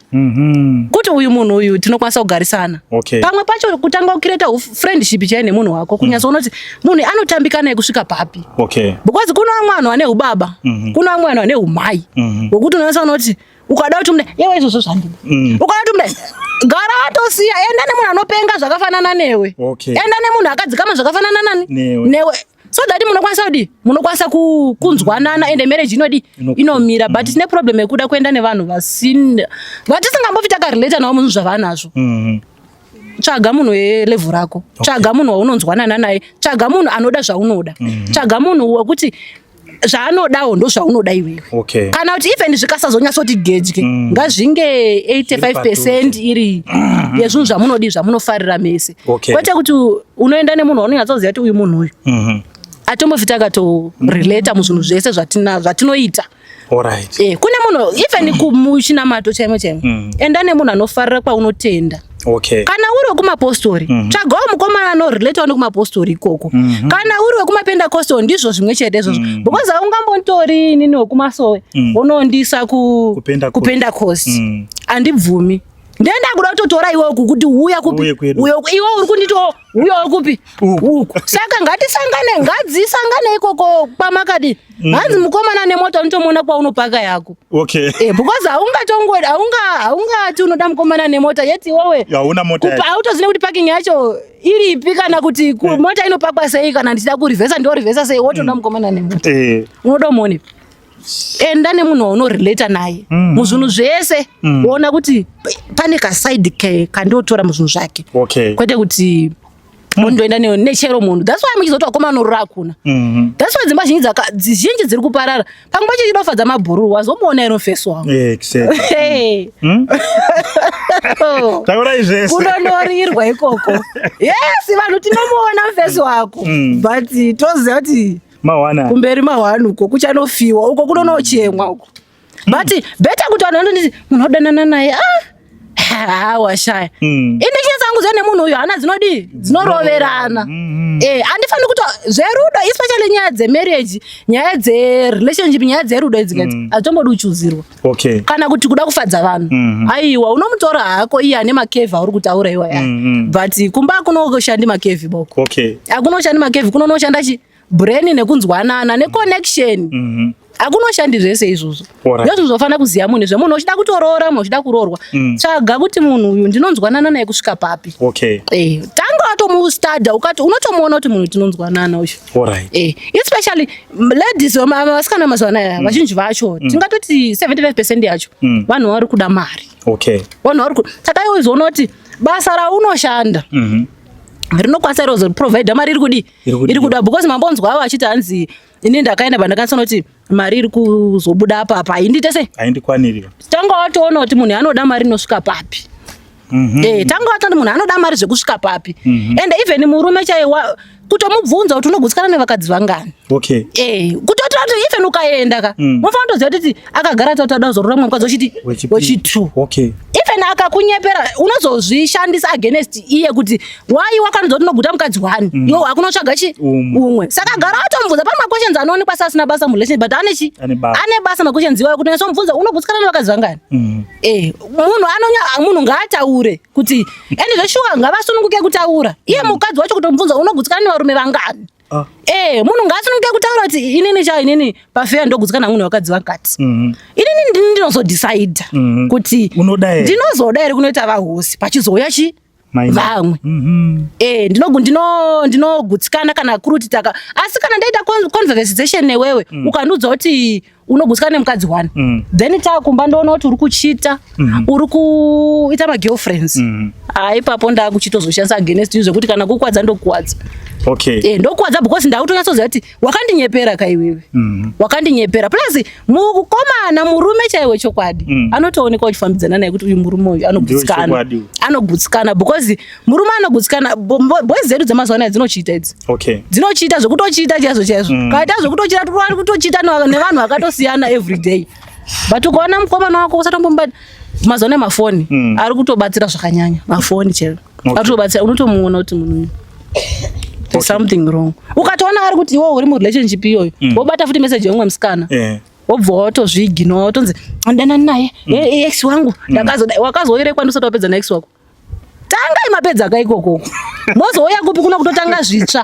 kuti uyu munhu uyu tinokwanisa kugarisana. Pamwe pacho kutanga ukireta friendship chaine munhu wako kunyasa unoti munhu anotambika naye kusvika papi. Because kuna vamwe vanhu vane ubaba, kuna vamwe vanhu vane umai wekuti unowanza unoti ukada kuti mune yewe izvozvo zvandina ukada kuti mune gara watosiya enda nemunhu anopenga zvakafanana newe enda nemunhu akadzikama zvakafanana newe so that munokwanisa kunzwanana ende marriage inomira but tine problem yekuda kuenda nevanhu vatisingambofi takarelata navo munhu zvavanazvo. Tsvaga munhu welevel rako, tsvaga munhu waunonzwanana naye, tsvaga munhu anoda zvaunoda, tsvaga munhu wekuti zvaanodawo ndo zvaunoda iwewe. Kana kuti even zvikasazonyatsoti gedye ngazvinge 85% iri yezvinhu zvamunodi zvamunofarira mese, kwete kuti unoenda nemunhu waunonyatsoziva kuti uyu munhu uyu atombofi takatorelata muzvinhu zvese zvatinoita. Kune munhu even kumuchinamato chaimo enda nemunhu anofarira kwaunotenda. Kana uri wekumapostori tsvagawo mukomana anorelatawo nekumapostori ikoko. Kana uri wekumapentakostal ndizvo zvimwe chete izvozvo, because haungambotori inini wekumasowe unondisa kupentecost. Handibvumi. Ndenda kuda kutotora iwe kuti uya kupi, iwe uri kundito uya kupi uku. Saka ngadzisangane ikoko pamakadi. Hanzi mukomana nemota unotomuona kwaunopaka yako. Because haungati unoda mukomana nemota yeti iwewe hauna mota. Autoziva kuti parking yacho iripi kana kuti mota inopakwa sei kana ndichida kurivhesa ndo rivhesa sei wotoda mukomana nemota. Unoda muone enda nemunhu waunorelata naye muzvinhu zvese woona kuti pane kaside kandiotora muzvinhu zvake, kwete kuti undoenda nechero munhu. That's why muchizoti wakomana urura hakuna. That's why dzimba zhinji dziri kuparara. Pamwe pacho chinofadza mabhururu wazomuona iro face wangu. Kunonorirwa ikoko. Yes, vanhu tinomuona face wako but toziva kuti kumberi mahwani uko kuchanofiwa uko kunonochemwa uko. But better kuti vanhu vanonditi munhu wadanana naye washaya. Inde chenzangu dzene munhu uyu hana dzinoroverana. Handifani kuti zverudo especially nyaya dzemarriage, nyaya dzerelationship, nyaya dzerudo idzikati hadzitombodi uchuzirwa. Kana kuti kuda kufadza vanhu aiwa unomutora hako iye ane makevhi auri kutaura iwaya. But kumba kunoshandi makevhi boko. Akunoshandi makevhi, kunonoshanda brain nekunzwanana neconnection. Akunoshandi zvese izvozvo. Ndizvo zvofanira kuziva munhu zvemunhu uchida kutoroora munhu uchida kuroorwa. Tsvaga kuti munhu uyu ndinonzwanana naye kusvika papi. Tanga watomustada ukati unotomuona kuti munhu tinonzwanana uyu. Especially ladies vasikana mazuva anaya vazhinji vacho tingatoti 75% yacho vanhu vari kuda mari. Vanhu vari saka iwe uzoona kuti basa raunoshanda rinokwanisa rozoprovide mari iri kuda, because mambonzwa avo vachiti hanzi ini ndakaenda pandakanisana kuti mari iri kuzobuda apa haindite sei, haindikwaniriwa. Tanga watoona kuti munhu anoda mari inosvika papi. Tanga watoona munhu anoda mari zvekusvika papi. And even murume chaiwa kutomubvunza kuti unogutsikana nevakadzi vangani. Kutotora kuti even ukaenda unofanira kutoziva kuti akagara totada kuzorora mumwe mukadzi wechi2. Even akakunyepera unozozvishandisa against iye kuti why wakanonzwa kuti unoguta mukadzi wani iwe wakunotsvaga umwe. Saka gara watomubvunza pane maquestions anoonekwa asina basa murelationship but ane basa maquestions iwayo kuti unasomubvunza unogutsikana nevakadzi vangani. Munhu ngaataure kuti ende zveshuwa ngavasununguke kutaura. Iye mukadzi wacho kutomubvunza unogutsikana nevarume vangani. Munhu ngaasununguke kutaura kuti inini pafeya ndogutsikana munhu wakadzi vakati. Inini ndinozodecide kuti ndinozoda here kunoita vahosi pachizouya vamwe. Ndinogutsikana kana kuri kuti asi kana ndaita conversation newewe ukandiudza kuti unogutsikana nemukadzi wani then takumba ndoona kuti uri kuchita uri kuita magirlfriends ipapo ndakuchitozoshandisa against you zvekuti kana kukwadza ndokuwadza. Ndokuwadza because ndakutonyatsoziva kuti wakandinyepera kaiwewe. Wakandinyepera plus mukomana murume chaiwe chokwadi anotoonekwa uchifambidzana naye kuti uyu murume uyu anogutsikana because murume anogutsikana. Boys dzedu dzemazuva anaya dzinochita idzi. Dzinochita zvekutochita chaizvo kaita zvekutochita turi kutochita nevanhu vakatosiyana everyday. But ukaona mukomana wako usatombobata mazuva anaya mafoni ari kutobatsira zvakanyanya mafoni chero arikutobatsira unotomuona kuti munhu there's something wrong. Ukatoona ari kuti iwe uri murelationship iyoyo wobata futi message yomwe musikana wobva watozviignora watonzi andanani naye ex wangu wakazoirekwa ndisati wapedza nex wako. Tanga imapedza akaikoko mozouya kupi kuna kutotanga zvitsva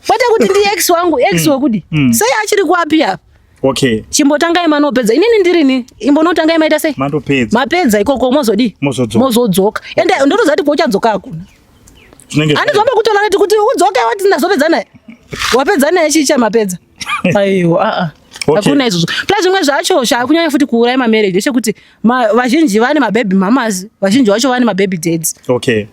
kwete kuti ndi ex wangu ex wekudi sei achiri kuapi apa. Chimbotangai manopedza inini ndirini imbonotangai maita sei mapedza ikoko mozodzoka ende ndotoziva kuti kwauchadzoka hakuna. Handizomba kutola kuti udzoke wati ndazopedza naye Wapedza naye chicha mapedza. Aiwa hakuna izvo. Plus zvimwe zvacho zvakunyanya futi kuuraya mamarriage ndechekuti vazhinji vane mababy mamas, vazhinji vacho vane mababy dads. Okay.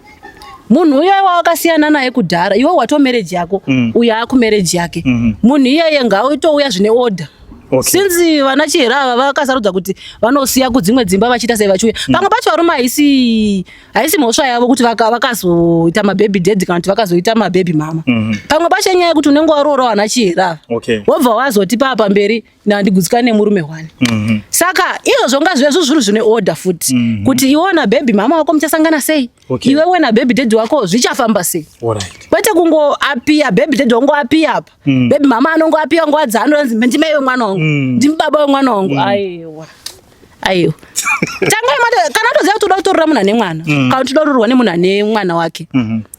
Munhu uyoyo wakasiyana naye kudhara, iwe wato marriage yako, uyo akumarriage yake. Munhu iyeye ngautouya zvine order. Okay. Sinzi vana chihera vakasarudza kuti vanosiya kudzimwe dzimba vachiita sei vachiuya. Pamwe pacho varume haisi mhosva yavo kuti vakazoita mababy daddy kana kuti vakazoita mababy mama. Pamwe pacho nyaya yekuti unenge waroora vana chihera. Okay. Wobva wazoti pamberi ndandigutsikane nemurume wani. Saka izvozvo ngazvive zviro zvine order futi. Kuti iwona baby mama wako muchasangana sei? Okay. Iwe wena baby daddy wako zvichafamba sei? Alright. Kwete kungo apia baby daddy wangu apia apa. Baby mama anongo apia ngo adzano ndime iwe mwana wangu. Ndimi baba wemwana wangu. Aiwa. Tangai mata kana toziva kuti unoda kutorora munhu ane mwana. Kana kuti unoda kutorwa nemunhu ane mwana wake.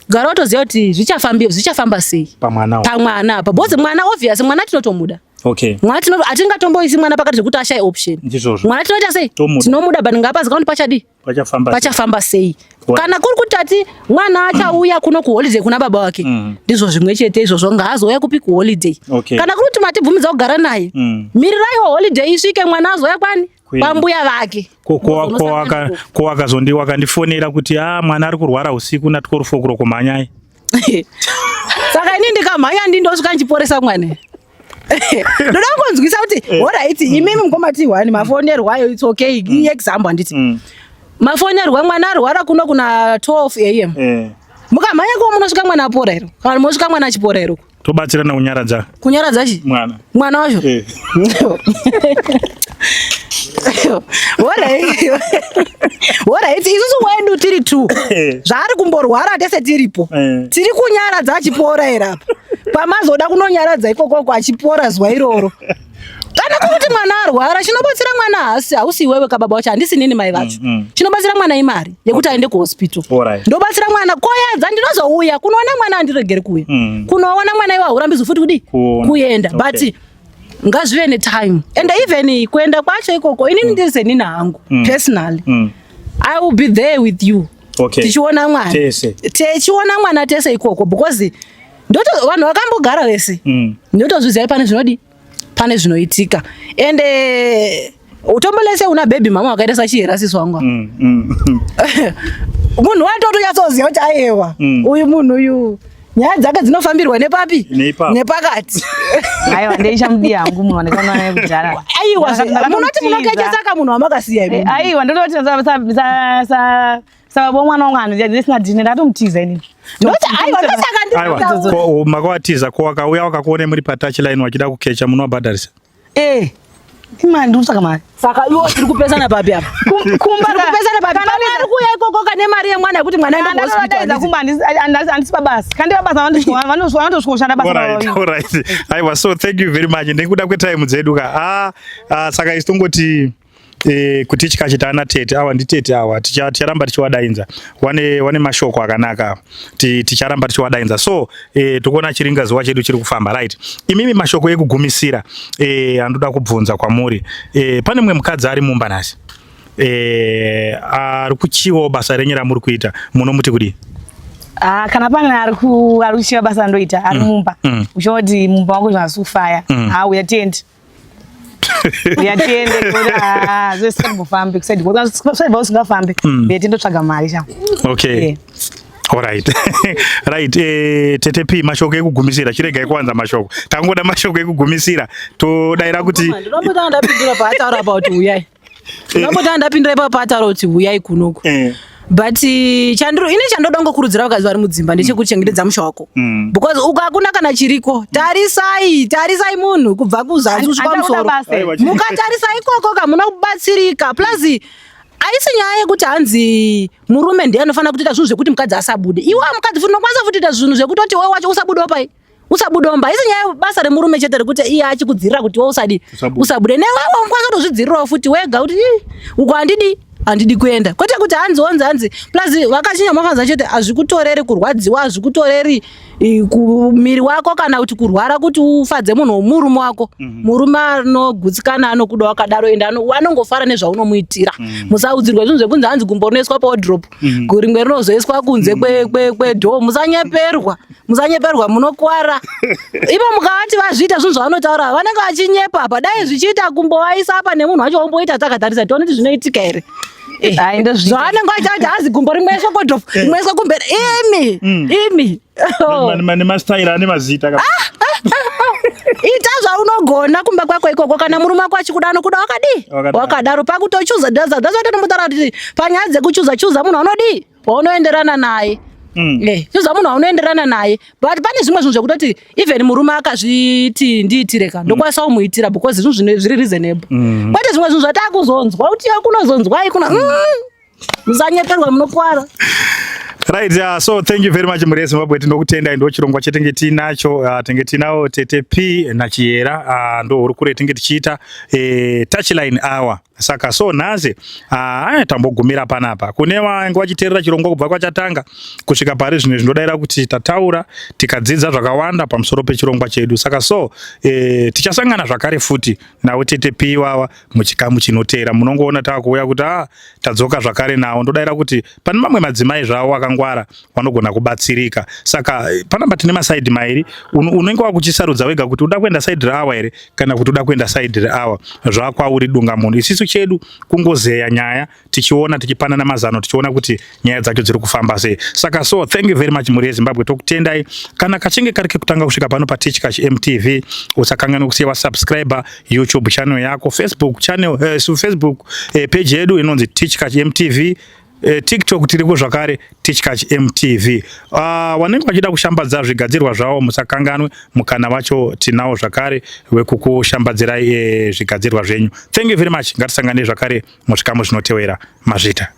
Gara utoziva kuti zvichafamba sei? Pamwana apa. Bozi mwana obvious mwana tinotomuda. Okay. Mwana atingatomboisi mwana pakati zvekuti ashaya option. Mwana tinoita sei? Tinomuda but ngapazi kuti pachadi. Pachafamba sei? Kana kuri kuti ati mwana achauya kuno kuholiday kuna baba wake. Ndizvo zvimwe chete izvozvo ngaazouya kupi kuholiday. Kana kuri kuti matibvumidza kugara naye. Miriraiwo holiday isvike mwana azoya kwani? Kwambuya vake. Ko wakandifonera kuti mwana ari kurwara usiku natikorufuku kumhanyai. Saka ini ndikamhanya ndindosvika ndichiporesa mwana. Ndoda kunzwisa kuti alright imimi mungomati wani mafonerwayo it's okay example handiti. Mafonerwa mwana arwara kuno kuna 12 am. Mukamhanya ko munosvika mwana apora ero. Kana munosvika mwana achipora ero. Tobatsirana kunyaradza. Kunyaradza chi? Mwana wacho. Alright isusu wedu tiri tu. Zvari kumborwara tese tiripo. Tiri kunyaradza achipora ero apa. Pamazoda kunonyaradza ikoko achipora zuva iroro. Kana kuti mwana arwara chinobatsira mwana asi hausi iwewe kababa wacho handisi nini mai vacho. Chinobatsira mwana imari yekuti aende kuhospital. Ndobatsira mwana koyedza ndinozouya kunoona mwana andiregere kuuya. Kunoona mwana iwe haurambidzwi futi kudi kuenda but ngazvive netime. And even kuenda kwacho ikoko inini ndizeni hangu personally. I will be there with you. Tichiona mwana. Tichiona mwana tese ikoko because ndoto vanhu vakambogara vese. Ndotozviziva pane zvinoitika. And utombolese una baby mama wakaita sachihera sisi wangu. Munhu watotonyatsoziva kuti aiwa uyu munhu uyu nyaya dzake dzinofambirwa nepapi nepakati. Aiwa ndeichamudiya hangu munhu wandakaona naye kudhara. Aiwa munoti munokechesaka munhu wamakasiya imi. Aiwa ndototi saka mwana wangu handisina dhini ndatomutiza inini. Ndoti aiwa ndosaka ndiri. Aiwa makawatiza ko wakauya wakakuone muri patouchline wachida kukecha munovabhadharisa. Imani ndosaka mari. Saka iwo tiri kupesana papi apa? Kumba kupesana papi? Kana ari kuya ikoko kane mari yemwana yekuti mwana aende kuhospital. Kumba handisi babasa. Kandi babasa vanotosvikoshanda basa. Alright. Aiwa so thank you very much. Ndikuda kwetime dzedu ka. Saka isitongoti kuti chikachitana tete awa nditete awa ticharamba tichiwadainza wane mashoko akanaka ticharamba tichiwadainza so tikuona chiringazuva chedu chiri kufamba right. Imimi mashoko ekugumisira andoda kubvunza kwamuri pane mumwe mukadzi ari mumba nhasi ari kuchiwawo basa renyera muri kuita munomuti kudii? Kana pane ari kuchiva basa ndoita ari mumba uchoti mumba wako zvasufaya uyatende uyatende zvese zvambofambi kusaidi kusaidi usingafambi tindotsvaga mari changu. Okay. Alright. Right. Tete P mashoko ekugumisira chiregai kwanza mashoko. Tangoda mashoko ekugumisira todaira kuti ndinopota ndapindura paataura about uyai. Ndinopota ndapindura paataura kuti uyai kunoko. But chandoda ngokurudzira vakadzi vari mudzimba ndechekuchengetedza musha wako. Because ukakuna kana chiriko tarisai munhu kubva kuzasi kusvika musoro. Mukatarisa ikoko kamuna kubatsirika plus aisi nyaya yekuti hanzi murume ndiye anofanira kuita zvinhu zvekuti mukadzi asabude. Iwe mukadzi futi unokwanisa kuita zvinhu zvekutoti wewe wacho usabudawo pai. Usabudomba aisi nyaya basa remurume chete rekuti iye achikudzirira kuti wewe usabude. Newewo unokwanisa kutozvidzirirawo futi wega kuti uko handidi kuenda. Kwete kuti hanzi plus vakachinya mafanza chete hazvikutoreri kurwadziwa hazvikutoreri miri wako kana kuti kurwara kuti ufadze munhu murume wako. Murume anogutsikana anokuda wakadaro ende anongofara nezvaunomuitira. Musaudzirwa zvinhu zvekunzi hanzi gumbo rinoiswa pawardrobe. Rimwe rinozoiswa kunze kwedhoo. Musanyeperwa munokuwara. Ivo mukavati vazviita zvinhu zvavanotaura vanenge vachinyepa apa. Dai zvichiita kumbovaisa apa nemunhu wacho womboita takatarisa tione kuti zvinoitika here. Zvaanenge achaiti hazi gumbo rimweiswa kodhofu rimweiswa kumberi imi nemastaira ane mazita. Ita zvaunogona kumba kwako ikoko kana murume wako achikuda anokuda wakadaro pakutochuza ndazvatomutaura kuti panyaya dzekuchuza munhu anodi waunoenderana naye. Chuza munhu aunoenderana naye. But pane zvimwe zvinhu zvekutoti even murume akazviti ndiitire ka ndokwanisa kumuitira because zvinhu zviri reasonable. Kwete zvimwe zvinhu zvatakuzonzwa kuti kunozonzwai kuna musanyeperwa munokwara. Right, so thank you very much Murezi Zimbabwe. Tinokutenda ndo chirongwa chetenge tinacho tenge tinawo Tete P na Chiera ndo uri kure tenge tichiita touchline hour. Saka so naze tambogumira panapa kune vange vachiteerera chirongwa kubva kwachatanga kusvika pari zvino zvinodaira kuti tataura tikadzidza zvakawanda pamusoro pechirongwa chedu. Saka so tichasangana zvakare futi nawe Tete P wawa muchikamu chinoteera munongoona takuuya kuti tadzoka zvakare nawo. Ndodaira kuti pane mamwe madzimai zvawo akangwara vanogona kubatsirika. Saka panapa tine maside mairi unenge wakuchisarudza wega kuti uda kuenda side hour here kana kuti uda kuenda side hour. Zvakwauri dunga munhu isisu chedu kungozeya nyaya tichiona tichipanana mazano tichiona kuti nyaya dzacho dziri kufamba sei. Saka so thank you very much Murezi Zimbabwe. Tokutendai kana kachinge kari kutanga kusvika pano pa Teachcash MTV usakanganwa kusiya subscriber YouTube channel yako, Facebook channel Facebook page yedu inonzi Teachcash MTV. TikTok tiriko zvakare Teachcash MTV. Wanenge vachida kushambadza zvigadzirwa zvavo musakanganwe mukana wacho tinawo zvakare wekukushambadzira zvigadzirwa zvenyu. Thank you very much. Ngatisangane zvakare muchikamu zvinotevera. Mazvita.